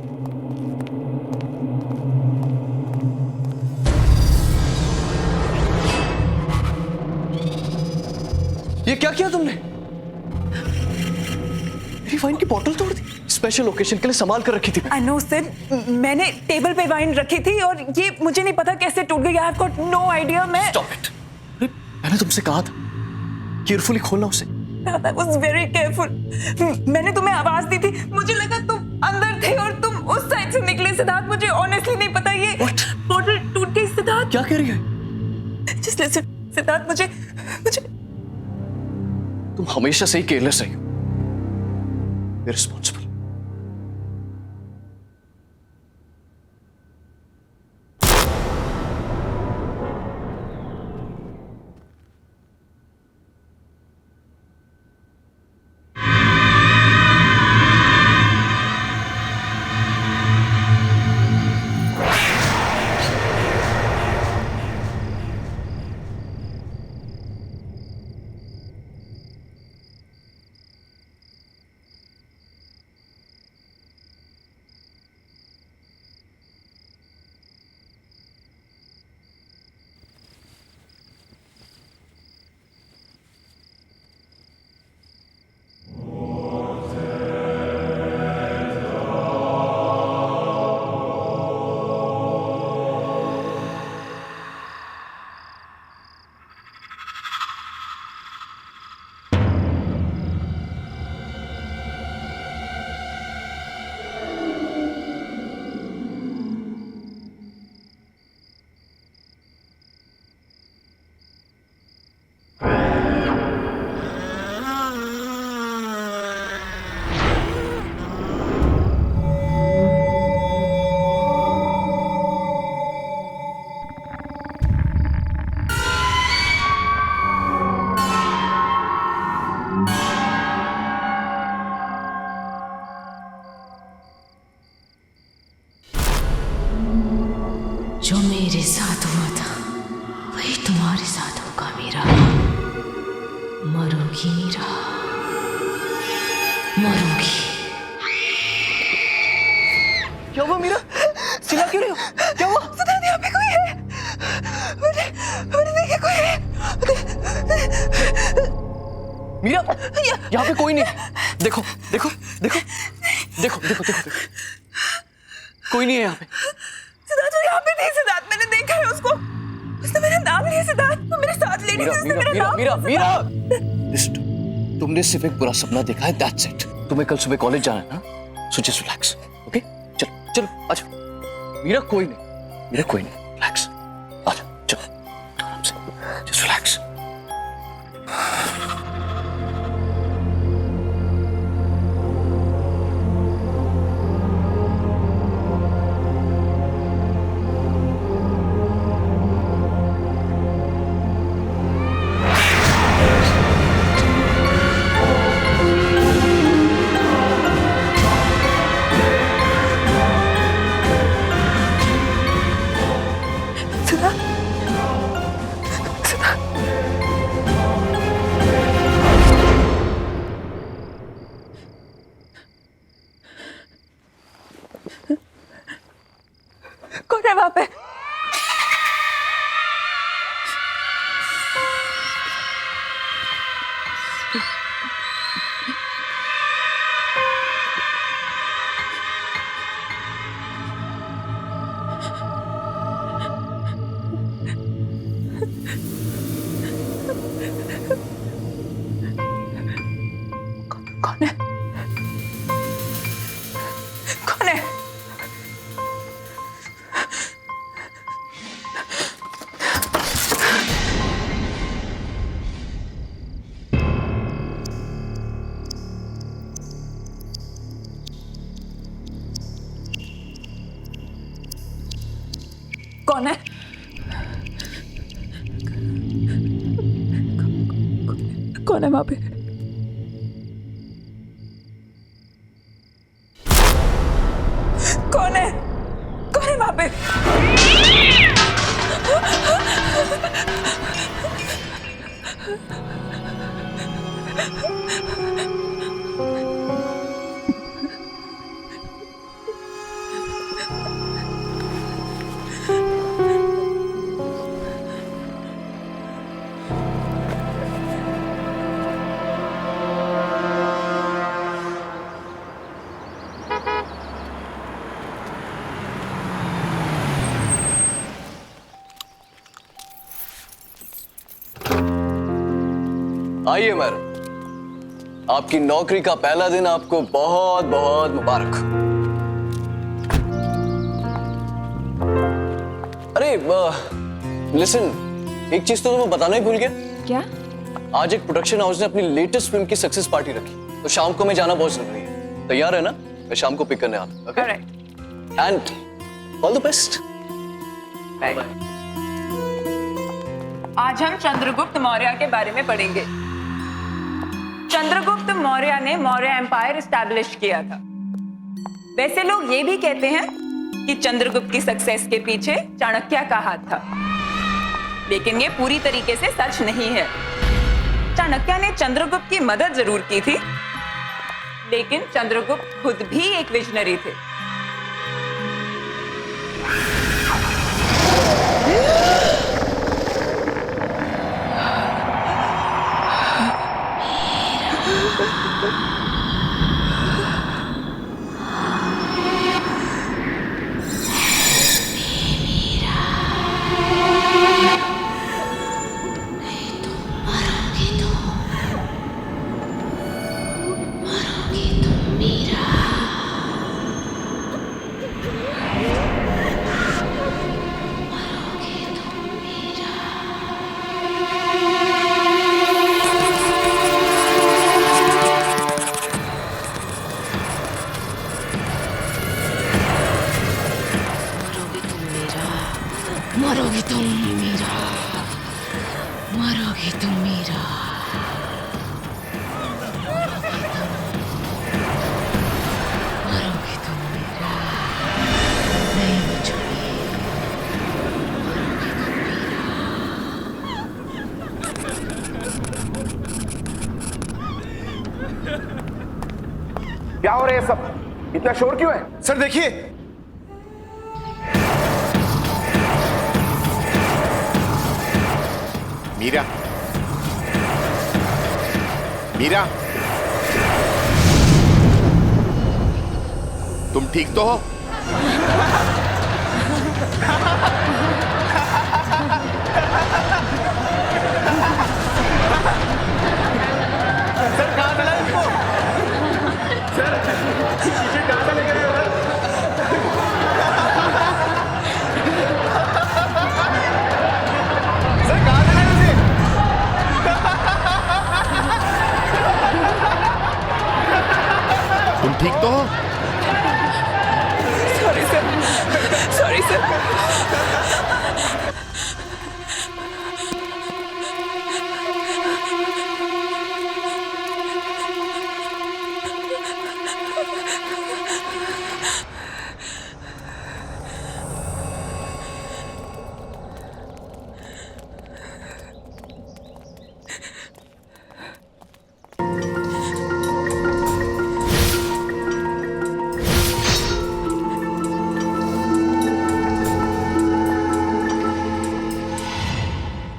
Q: क्या किया तुमने? मेरी वाइन की बोतल तोड़ दी। स्पेशल ओकेजन के लिए संभाल कर रखी थी।
P: I know सर, मैंने टेबल पे वाइन रखी थी और ये मुझे नहीं पता कैसे टूट गई। I've got no idea। मैं
Q: Stop it. मैंने तुमसे कहा था केयरफुली खोलना उसे।
P: I was very careful। मैंने तुम्हें आवाज दी थी, मुझे लगा तुम अंदर थे और तुम उस साइड से निकले। सिद्धार्थ, मुझे ऑनेस्टली नहीं पता ये बोतल टूट गई। सिद्धार्थ,
Q: क्या कह रही है?
P: Just listen, सिद्धार्थ, मुझे
Q: तुम हमेशा से ही केयरलेस रही हो, इररिस्पॉन्सिबल।
B: जो मेरे साथ हुआ था वही तुम्हारे साथ होगा मीरा। मरोगी मीरा, मरोगी।
Q: क्या हुआ मीरा? चिल्ला क्यों रही हो? क्या हुआ?
P: सिद्धार्थ, यहाँ पे कोई है। मैंने देखा कोई है।
Q: मीरा, यहाँ पे कोई नहीं। देखो देखो देखो देखो देखो देखो, कोई नहीं है यहाँ पे।
P: सिद्धार्थ, वो यहाँ पे नहीं। सिद्धार्थ, मैंने देखा है उसको। उसने मेरा नाम लिया। सिद्धार्थ, वो मेरे साथ लेडी थी, उसने मेरा नाम लिया।
Q: मीरा, तुमने सिर्फ एक बुरा सपना देखा है, दैट्स इट। तुम्हें कल सुबह कॉलेज जाना है ना, सो जस्ट रिलैक्स, ओके? चलो चलो आजा। मीरा कोई नहीं, मीरा कोई नहीं, रिलैक्स, आजा, चलो आराम से, जस्ट रिलैक्स।
P: कौन है वहां पे? कौन है? कौन है? कौन है? कौन है वहां पे? कौन है? कौन है वहां पे?
Q: आइए मैडम, आपकी नौकरी का पहला दिन आपको बहुत बहुत मुबारक। अरे लिसन, एक चीज तो मैं बताना ही भूल गया।
J: क्या?
Q: आज एक प्रोडक्शन हाउस ने अपनी लेटेस्ट फिल्म की सक्सेस पार्टी रखी, तो शाम को मैं जाना बहुत जरूरी है। तैयार है ना? मैं शाम को पिक करने आता। Okay? And all the best.
P: आज हम चंद्रगुप्त मौर्य के बारे में पढ़ेंगे। चंद्रगुप्त मौर्य ने मौर्य एम्पायर एस्टैब्लिश किया था। वैसे लोग ये भी कहते हैं कि चंद्रगुप्त की सक्सेस के पीछे चाणक्य का हाथ था, लेकिन ये पूरी तरीके से सच नहीं है। चाणक्य ने चंद्रगुप्त की मदद जरूर की थी, लेकिन चंद्रगुप्त खुद भी एक विजनरी थे।
B: मरोगी तुम मीरा, मरोगी तुम मीरा, मरोगी तुम मीरा, नहीं बचोगी,
C: क्या हो रहा है सब? इतना शोर क्यों है? सर देखिए,
N: मीरा, मीरा, तुम ठीक तो हो?
C: सर कहाँ चला इसको? सर शीशे कहाँ से लेके आए? सर कहाँ चला इसे?
N: तुम ठीक तो हो?
P: Sorry sir, sorry sir.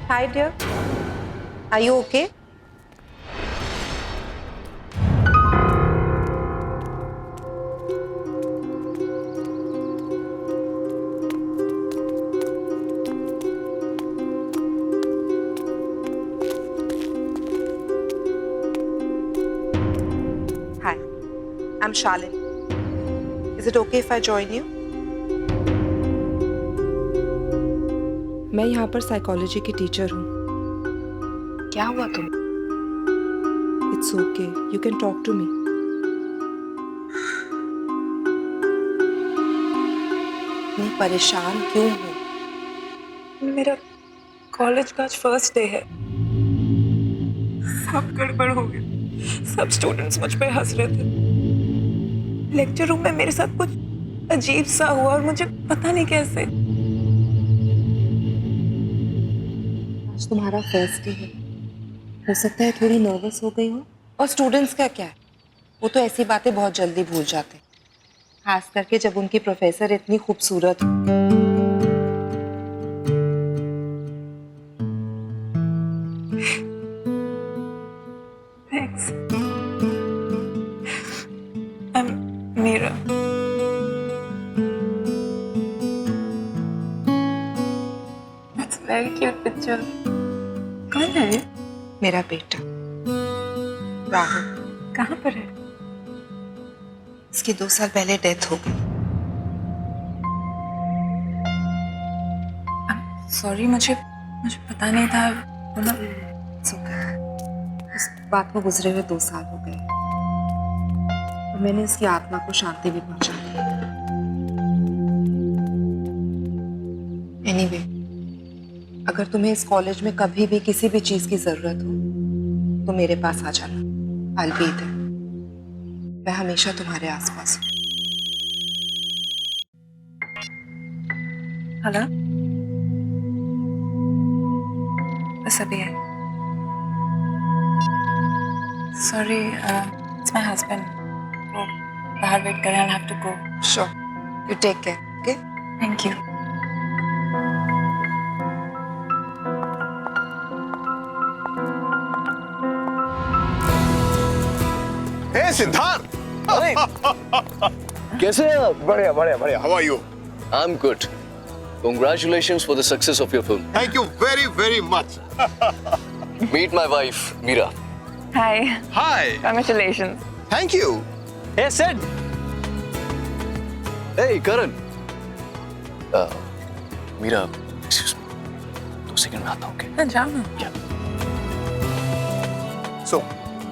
R: Hi dear, are you okay? Hi, I'm Shalin. Is it okay if I join you?
J: मैं यहाँ पर साइकोलॉजी की टीचर हूँ।
R: क्या हुआ तुम?
J: It's okay, you can talk to me.
R: मैं परेशान क्यों हूँ?
P: मेरा कॉलेज का आज फर्स्ट डे है।
R: सब गड़बड़ हो गया। सब स्टूडेंट्स मुझ पे हंस रहे थे। लेक्चर रूम में मेरे साथ कुछ अजीब सा हुआ और मुझे पता नहीं कैसे।
J: आज तुम्हारा फर्स्ट डे है, हो सकता है थोड़ी नर्वस हो गई हो। और स्टूडेंट्स का क्या है, वो तो ऐसी बातें बहुत जल्दी भूल जाते हैं, खास करके जब उनकी प्रोफेसर इतनी खूबसूरत हो।
R: Thanks. I'm Meera. That's a very cute picture. कौन है ये?
J: मेरा बेटा राहुल।
R: कहाँ पर है?
J: इसकी 2 साल पहले डेथ हो गई।
R: सॉरी, मुझे पता नहीं था।
J: इस बात को गुजरे हुए 2 साल हो गए और मैंने इसकी आत्मा को शांति भी पहुंचा दी। एनीवे, अगर तुम्हें इस कॉलेज में कभी भी किसी भी चीज की जरूरत हो तो मेरे पास आ जाना। I'll be there. मैं हमेशा तुम्हारे आसपास हूँ।
R: हेलो, बस अभी है। Sorry, it's my husband. वो बाहर वेट कर रहे हैं। I'll have to go.
J: Sure. You take care. Okay?
R: Thank you.
A: हे सिद्धार्थ,
Q: कैसे हैं आप?
A: बढ़िया बढ़िया बढ़िया। How are you?
Q: I'm good. Congratulations for the success of your film.
A: Thank you very very much.
Q: Meet my wife, Meera.
P: Hi.
A: Hi.
P: Congratulations.
A: Thank you.
Q: Hey, Sid. Hey, Karan. Meera, excuse me. 2 second में आता हूँ, okay?
R: हाँ, जाओ ना।
A: So,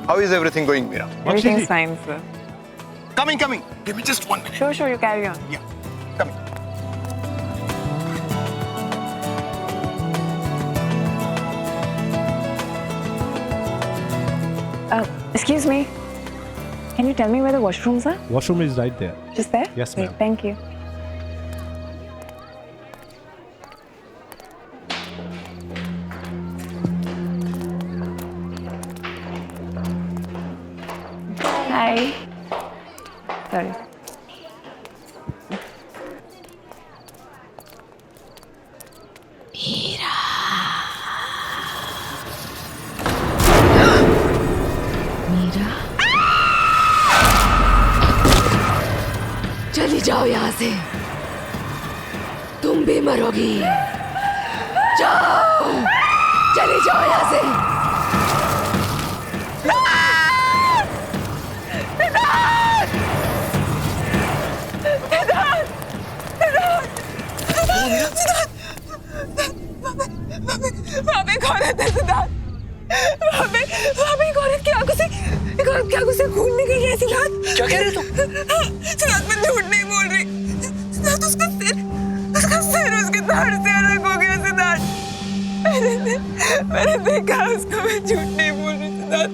A: how is everything going, Meera?
P: Everything's fine, sir.
A: Coming. Give me just 1 minute.
P: Sure, you carry on.
A: Yeah, coming.
P: Excuse me. Can you tell me where the washrooms are?
S: Washroom is right there.
P: Just there?
S: Yes,
P: Great,
S: ma'am.
P: thank you. Hi. Sorry.
I: Meera, चली जाओ यहाँ से, तुम भी मरोगी। जाओ, चली जाओ यहाँ से।
R: वहाँ पे एक औरत है सिद्धार्थ। वहाँ पे एक औरत की आंखों से खून निकल गया सिद्धार्थ।
Q: क्या कह रहे तुम?
R: सिद्धार्थ, मैं झूठ नहीं बोल रही। सिद्धार्थ, उसका सिर उसके धड़ से अलग हो गया सिद्धार्थ। मैंने देखा उसको, मैं झूठ नहीं बोल रही सिद्धार्थ।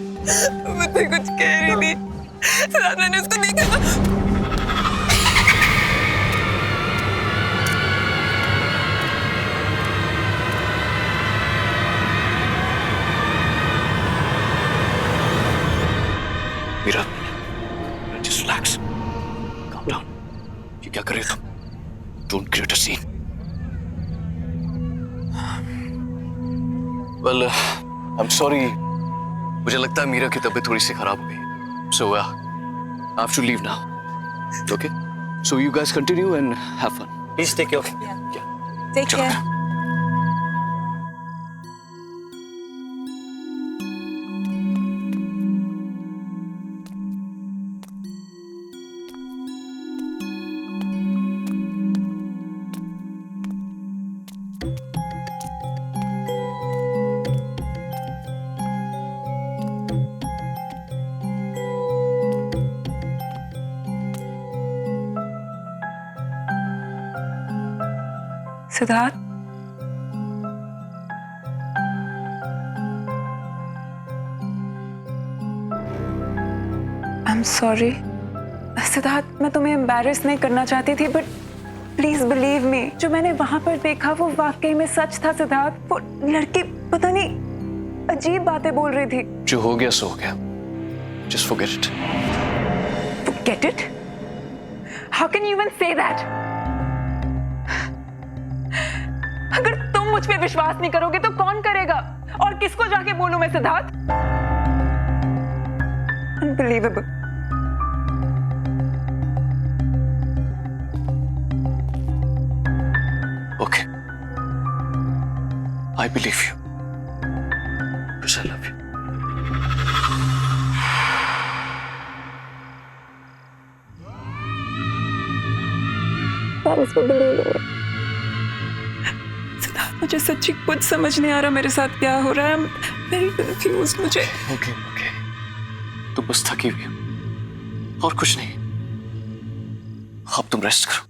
R: मुझसे कुछ कह रही थी सिद्धार्थ, मैंने उसको देखा।
Q: Meera, just relax. Calm down. ये क्या कर रहे हो तुम? Don't create a scene. Well, I'm sorry. मुझे लगता है मीरा की तबीयत थोड़ी सी खराब हो गई. So, I have to leave now. Okay? So you guys continue and have fun. Please take care. Yeah.
R: Take care. Siddharth, sorry Siddharth, मैं तुम्हें एम्बैरेस नहीं करना चाहती थी, बट प्लीज बिलीव मी, जो मैंने वहां पर देखा वो वाकई में सच था सिद्धार्थ। वो लड़की पता नहीं अजीब बातें बोल रही थी।
Q: जो हो गया सो हो गया, just forget it.
R: Forget it? How can you even say that? अगर तुम मुझ पे विश्वास नहीं करोगे तो कौन करेगा? और किसको जाके बोलूं मैं Siddharth? Unbelievable.
Q: Okay. I believe you. Because I love you.
R: Siddharth, मुझे सच्ची कुछ समझ नहीं आ रहा मेरे साथ क्या हो रहा है। I'm very confused। मुझे
Q: Okay. तो बस थकी हुई हो और कुछ नहीं। अब तुम रेस्ट करो,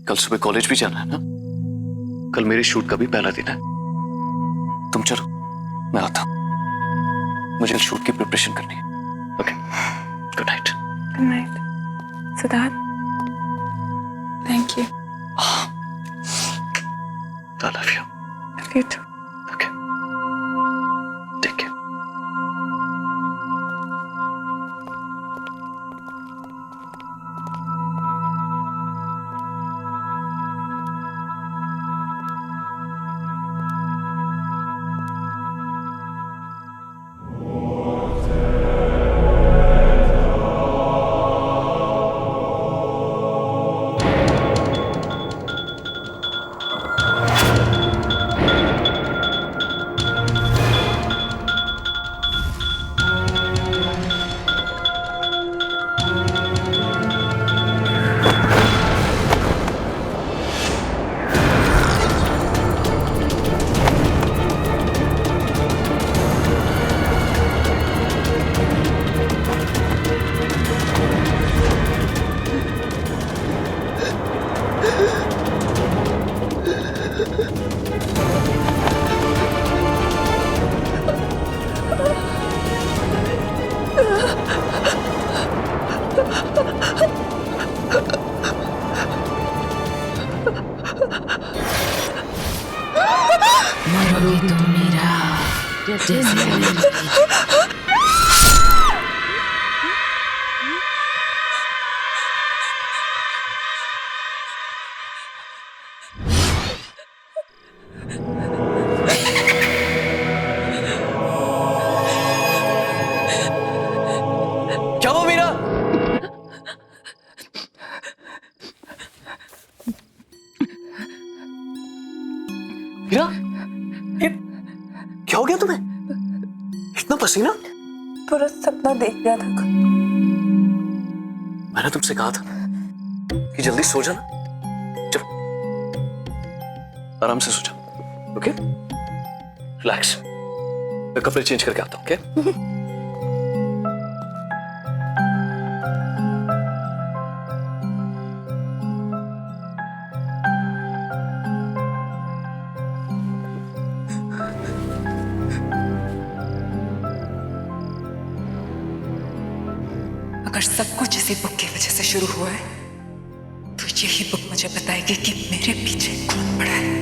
Q: कल सुबह कॉलेज भी जाना है ना। कल मेरे शूट का भी पहला दिन है। तुम चलो, मैं आता हूं, मुझे शूट की प्रिपरेशन करनी है। Okay, good night.
R: Good night Siddharth. Thank you.
Q: I love you.
R: Love you too.
Q: Okay. Take care.
B: मरोगे तुम मेरा जैसे
Q: क्या हुआ मीरा? मीरा, क्या हो गया तुम्हें? इतना पसीना?
R: पूरा सपना देख लिया था।
Q: मैंने तुमसे कहा था कि जल्दी सो जाना। चलो, आराम से सो जाओ। Okay, relax. मैं कपड़े चेंज करके आता हूँ। ओके?
R: अगर सब कुछ इसी बुक की वजह से शुरू हुआ है तो यही बुक मुझे बताएगी कि मेरे पीछे कौन पड़ा है।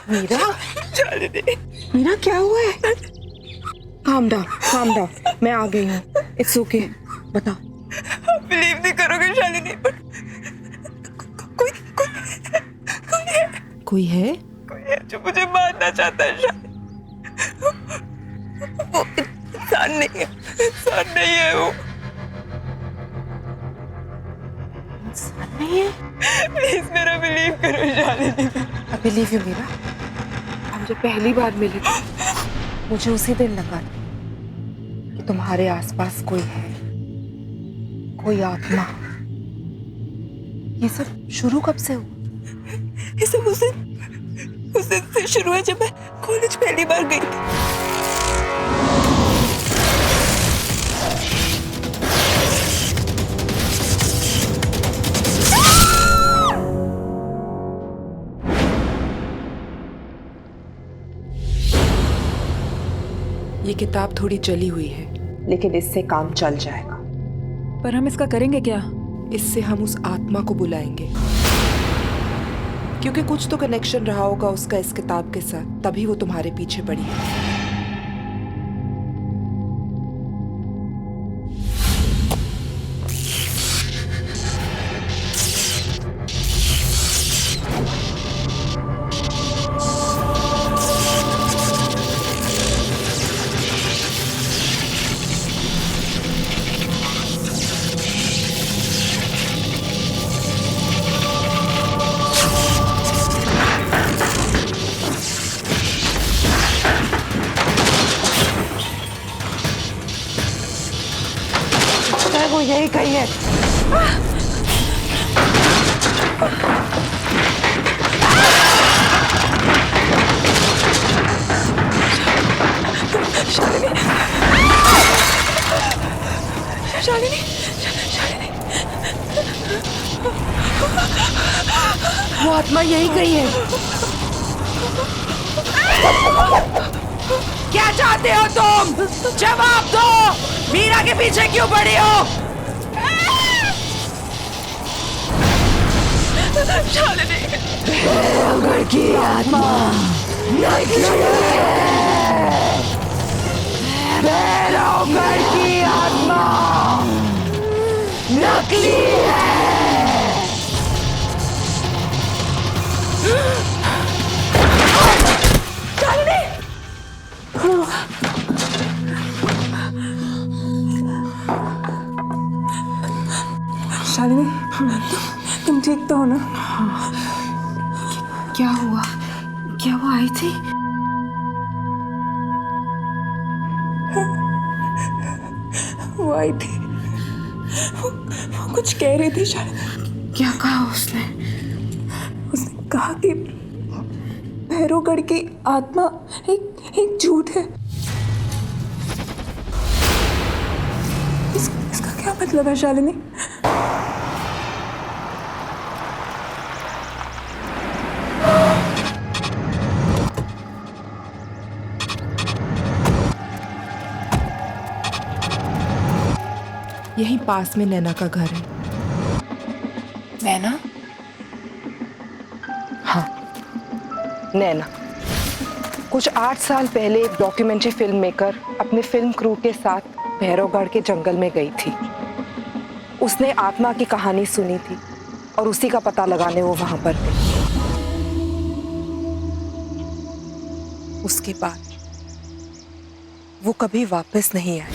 J: मीरा, मीरा क्या हुआ है? काम डाउन, मैं आ गई हूँ। इट्स ओके, बता।
R: बिलीव नहीं करोगे शालिनी, पर
J: कोई है?
R: कोई है जो मुझे मारना चाहता है शालिनी। वो इंसान नहीं है वो।
J: इंसान नहीं है?
R: प्लीज मेरा बिलीव करो Shalini.
J: I believe you, Meera. हम जब पहली बार मिले थे, मुझे उसी दिन लगा कि तुम्हारे आसपास कोई है, कोई आत्मा। ये सब शुरू कब से हुआ?
R: ये सब उस दिन से शुरू है जब मैं कॉलेज पहली बार गई थी।
J: ये किताब थोड़ी जली हुई है, लेकिन इससे काम चल जाएगा।
R: पर हम इसका करेंगे क्या?
J: इससे हम उस आत्मा को बुलाएंगे, क्योंकि कुछ तो कनेक्शन रहा होगा उसका इस किताब के साथ, तभी वो तुम्हारे पीछे पड़ी है। वो यही कही है।
R: शालिनी,
J: वो आत्मा यही कही है। क्या चाहते हो तुम? जवाब दो। मीरा के पीछे क्यों पड़ी हो?
R: भैरवगढ़ की आत्मा
J: भैरवगढ़ की आत्मा नकली है।
R: शालिनी, तुम ठीक तो हो ना?
J: क्या हुआ? क्या वो आई थी?
R: वो आई थी, वो कुछ कह रही थी शालिनी।
J: क्या कहा उसने?
R: उसने कहा कि भैरवगढ़ की आत्मा एक झूठ है। इसका क्या मतलब है शालिनी?
J: यहीं पास में नैना का घर है।
R: नैना?
J: हाँ, नैना। कुछ 8 साल पहले एक डॉक्यूमेंट्री फिल्म मेकर अपने फिल्म क्रू के साथ भैरवगढ़ के जंगल में गई थी। उसने आत्मा की कहानी सुनी थी और उसी का पता लगाने वो वहां पर गई। उसके बाद वो कभी वापस नहीं आई।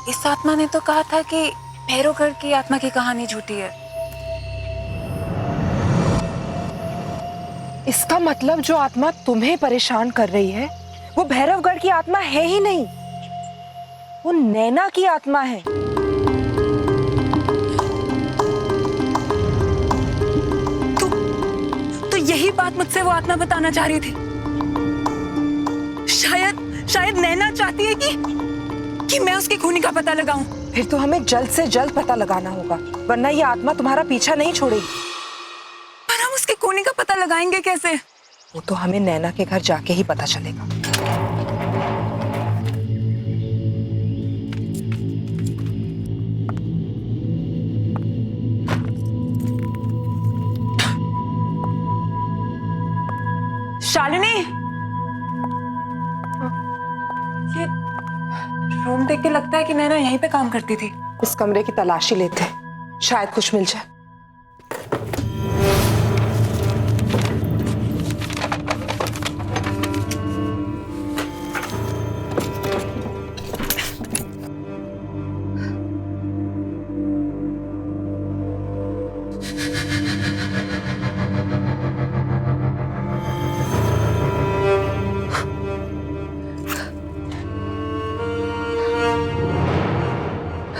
R: इस आत्मा ने तो कहा था कि भैरवगढ़ की आत्मा की कहानी झूठी है।
J: इसका मतलब जो आत्मा तुम्हें परेशान कर रही है वो भैरवगढ़ की आत्मा है ही नहीं, वो नैना की आत्मा है।
R: तो यही बात मुझसे वो आत्मा बताना चाह रही थी। शायद नैना चाहती है कि मैं उसकी खूनी का पता लगाऊं।
J: फिर तो हमें जल्द से जल्द पता लगाना होगा, वरना ये आत्मा तुम्हारा पीछा नहीं छोड़ेगी।
R: पर हम उसकी खूनी का पता लगाएंगे कैसे?
J: वो तो हमें नैना के घर जाके ही पता चलेगा।
R: शालिनी, ये रूम देख के लगता है कि नैना यहीं पे काम करती थी।
J: इस कमरे की तलाशी लेते हैं, शायद कुछ मिल जाए।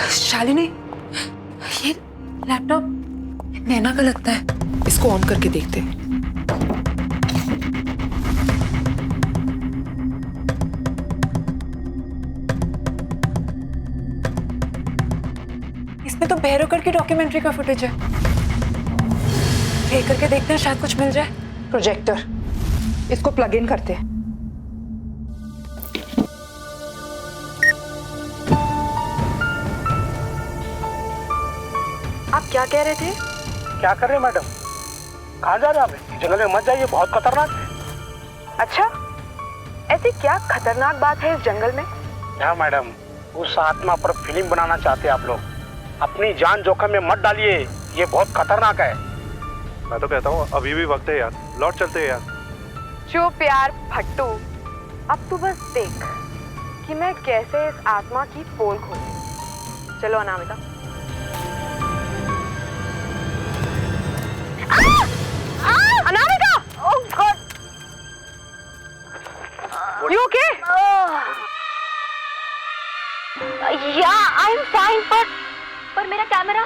R: शालिनी, ये लैपटॉप नैना का लगता है।
J: इसको ऑन करके देखते हैं।
R: इसमें तो भैरवगढ़ की डॉक्यूमेंट्री का फुटेज है। प्ले करके देखते हैं, शायद कुछ मिल जाए।
J: प्रोजेक्टर, इसको प्लग इन करते हैं। आप क्या कह रहे थे?
S: क्या कर रहे हैं मैडम? कहाँ जा रहे हैं आप? जंगल में मत जाइए, बहुत खतरनाक है।
J: अच्छा, ऐसी क्या खतरनाक बात है इस जंगल में?
S: क्या मैडम, उस आत्मा पर फिल्म बनाना चाहते हैं आप लोग। अपनी जान जोखिम में मत डालिए, ये बहुत खतरनाक है।
A: मैं तो कहता हूँ अभी भी वक्त है यार, लौट चलते हैं यार।
J: चुप यार फट्टू, अब तू बस देख कि मैं कैसे इस आत्मा की पोल खोलूं। चलो अनामिका। अनामिका! ओह God! You okay?
H: Yeah, I'm fine, पर मेरा कैमरा।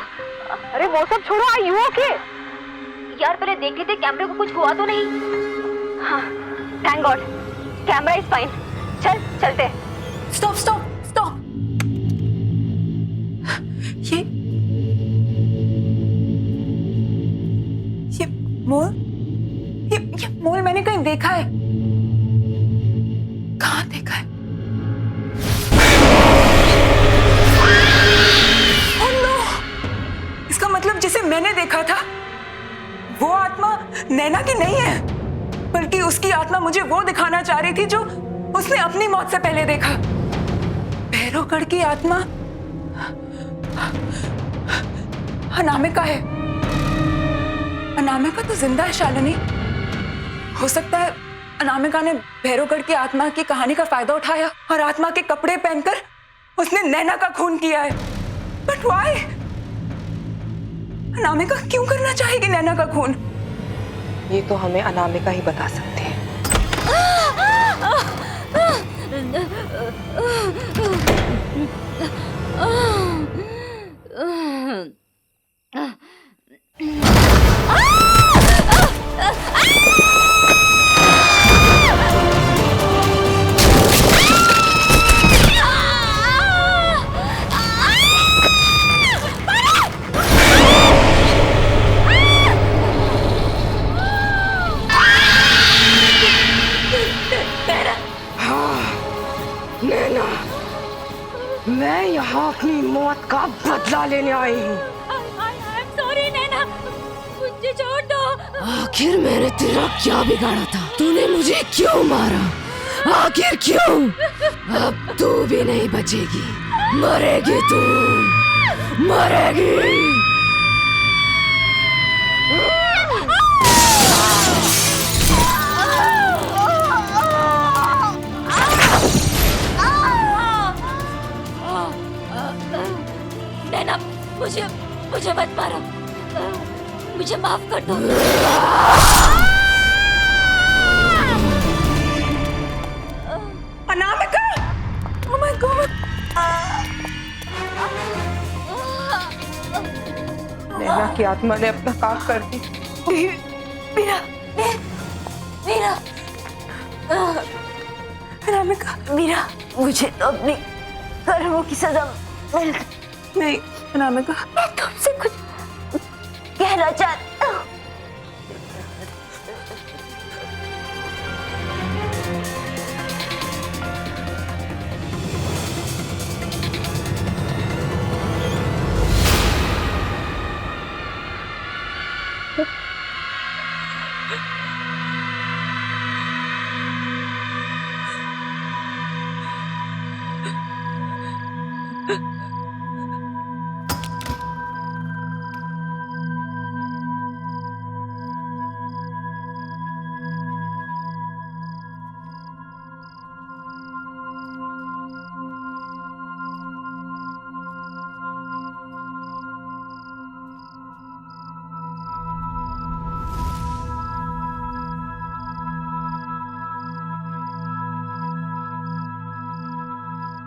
J: अरे वो सब छोड़ो, Are you okay?
H: यार पहले देख लेते कैमरे को कुछ हुआ तो नहीं। हाँ, thank God, camera is fine. चलते।
R: Stop stop stop. ये मोल, ये मोल मैंने कहीं देखा है। कहाँ देखा है? Oh no! इसका मतलब जिसे मैंने देखा था वो आत्मा नैना की नहीं है, बल्कि उसकी आत्मा मुझे वो दिखाना चाह रही थी जो उसने अपनी मौत से पहले देखा। भैरवगढ़ की आत्मा अनामिका है। अनामिका तो जिंदा है शालिनी। हो सकता है अनामिका ने भैरवगढ़ की आत्मा की कहानी का फायदा उठाया और आत्मा के कपड़े पहनकर उसने नैना का खून किया है। But why? अनामिका क्यों करना चाहेगी नैना का खून?
J: ये तो हमें अनामिका ही बता सकती है। नैना, मैं यहाँ अपनी मौत का बदला लेने आई हूँ।
B: सॉरी नैना, मुझे छोड़ दो।
T: आखिर मैंने तेरा क्या बिगाड़ा था? तूने मुझे क्यों मारा? आखिर क्यों? अब तू भी नहीं बचेगी, मरेगी तू, मरेगी।
B: नैना, मुझे मत मारो, मुझे माफ कर दो।
R: अनामिका! Oh my God!
J: नैना की आत्मा ने अपना काम कर दी।
B: मीरा, मीरा,
R: अनामिका,
B: मीरा, मुझे तो अपने कर्मों की सजा मिल गई।
R: नहीं अनामिका,
B: मैं तुमसे कुछ कहना चाहती हूँ।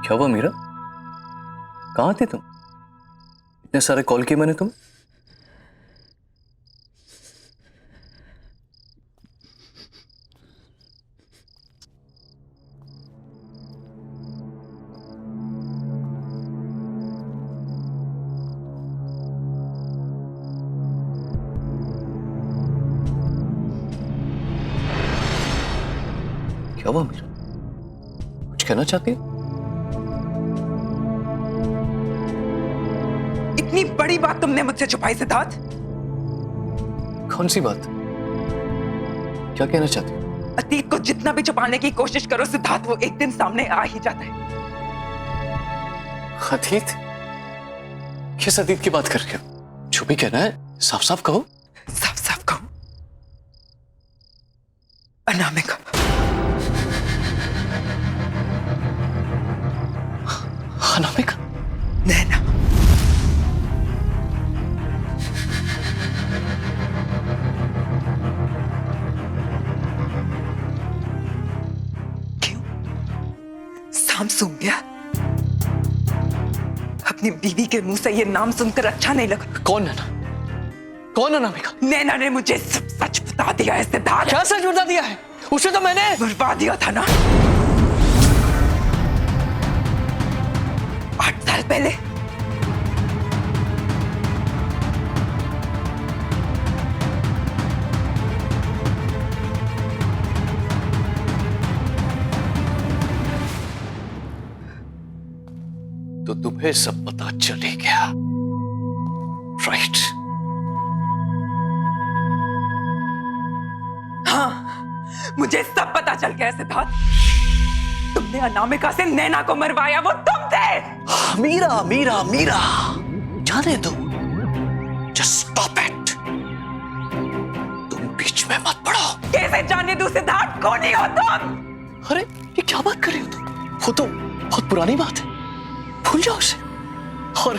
Q: क्या हुआ मीरा? कहाँ थे तुम? इतने सारे कॉल किए मैंने तुम। क्या हुआ मीरा? कुछ कहना चाहती हो?
P: इतनी बड़ी बात तुमने मुझसे छुपाई सिद्धार्थ?
Q: कौन सी बात? क्या कहना चाहती हो?
P: अतीत को जितना भी छुपाने की कोशिश करो सिद्धार्थ, वो एक दिन सामने आ ही जाता है।
Q: अतीत? किस अतीत की बात कर रहे हो? जो भी कहना है साफ साफ कहो।
P: साफ साफ कहो। अनामिका।
Q: अनामिका?
P: नैना। नाम सुन गया? अपनी बीवी के मुंह से ये नाम सुनकर अच्छा नहीं लगा?
Q: कौन नैना? कौन अनामिका?
P: नैना ने मुझे सब सच बता दिया है सिद्धार्थ।
Q: क्या सच बता दिया है? उसे तो मैंने
P: मरवा दिया था ना 8 साल पहले।
Q: तो तुम्हें सब पता चल ही गया, राइट?
P: हाँ, मुझे सब पता चल गया सिद्धार्थ। तुमने अनामिका से नैना को मरवाया, वो तुम थे।
Q: मीरा मीरा मीरा, जाने दो। Just stop it. तुम बीच में मत पड़ो।
P: कैसे जाने दो सिद्धार्थ? कौन ही हो तुम?
Q: अरे ये क्या बात कर रही हो तुम? वो तो बहुत पुरानी बात है, भूल जाओ उसे। और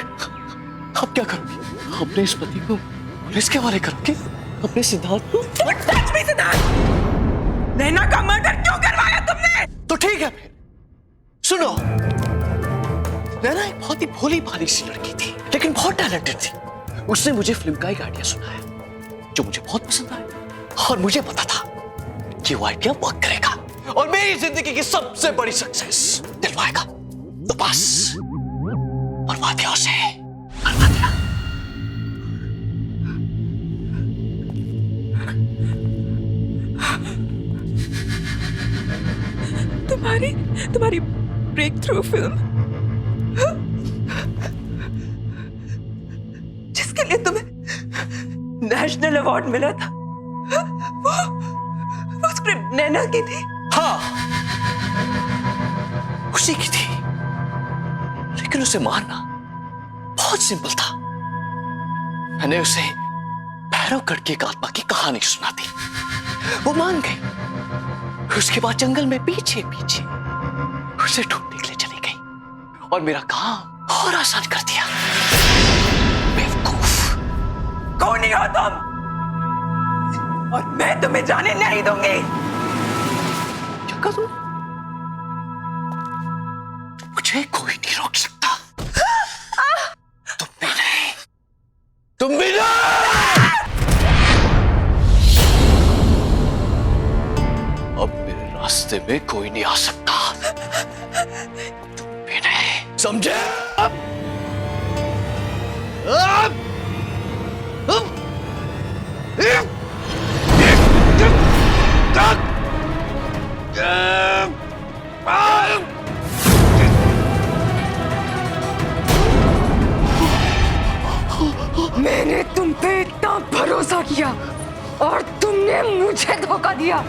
Q: अब क्या करोगी? अपने इस पति को पुलिस के हवाले करोगे? अपने सिद्धार्थ को?
P: सच में सिद्धार्थ, नैना का मर्डर क्यों करवाया तुमने?
Q: तो ठीक है फिर सुनो। नैना एक बहुत ही भोली भाली सी लड़की थी, लेकिन बहुत टैलेंटेड थी। उसने मुझे फिल्म का एक आइडिया सुनाया जो मुझे बहुत पसंद आया, और मुझे पता था कि वो आइडिया वर्क करेगा और मेरी जिंदगी की सबसे बड़ी सक्सेस दिलवाएगा। तो बस मरवा दिया उसे, मरवा दिया।
P: तुम्हारी ब्रेक थ्रू फिल्म, जिसके लिए तुम्हें नेशनल अवार्ड मिला था, वो स्क्रिप्ट नैना की थी।
Q: हाँ, उसी की थी, लेकिन उसे मारना बहुत सिंपल था। मैंने उसे भैरवगढ़ की एक आत्मा की कहानी सुना दी, वो मान गई। उसके बाद जंगल में पीछे पीछे उसे ढूंढने के लिए चली गई और मेरा काम और आसान कर दिया। बेवकूफ।
P: कौन ही हो तुम? और मैं तुम्हें जाने नहीं दूंगी।
Q: क्या करूं? मुझे कोई नहीं रोक सकता। तुम भी नहीं, तुम भी नहीं। अब मेरे रास्ते में कोई नहीं आ सकता। समझे?
T: मैंने तुम पे इतना भरोसा किया और तुमने मुझे धोखा दिया।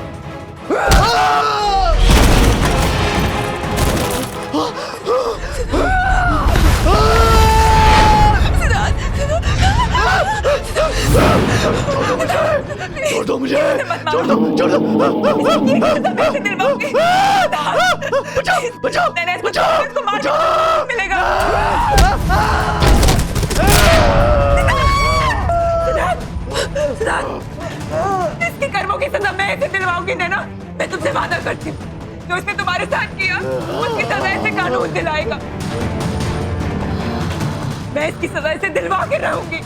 Q: छोड़ दो मुझे, छोड़ दो, छोड़ दो। बचाओ, बचाओ, बचाओ, बचाओ।
P: मिलेगा। इसके कर्मों की सजा मैं ऐसे दिलवाऊंगी ना, मैं तुमसे वादा करती हूँ। जो इसने तुम्हारे साथ किया उसकी सजा ऐसे कानून दिलाएगा। मैं इसकी सजा ऐसे दिलवा के रहूंगी।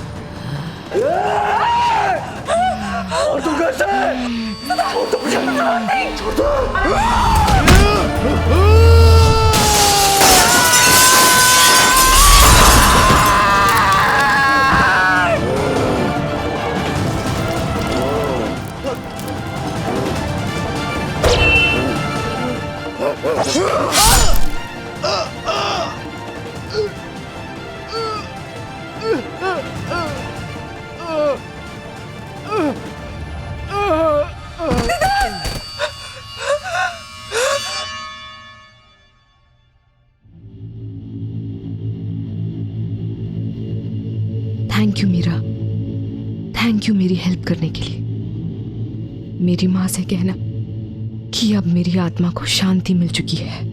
Q: और तुम कैसे? छोड़ दो मुझे, छोड़ दो।
T: Thank you Meera, thank you मेरी हेल्प करने के लिए। मेरी माँ से कहना कि अब मेरी आत्मा को शांति मिल चुकी है।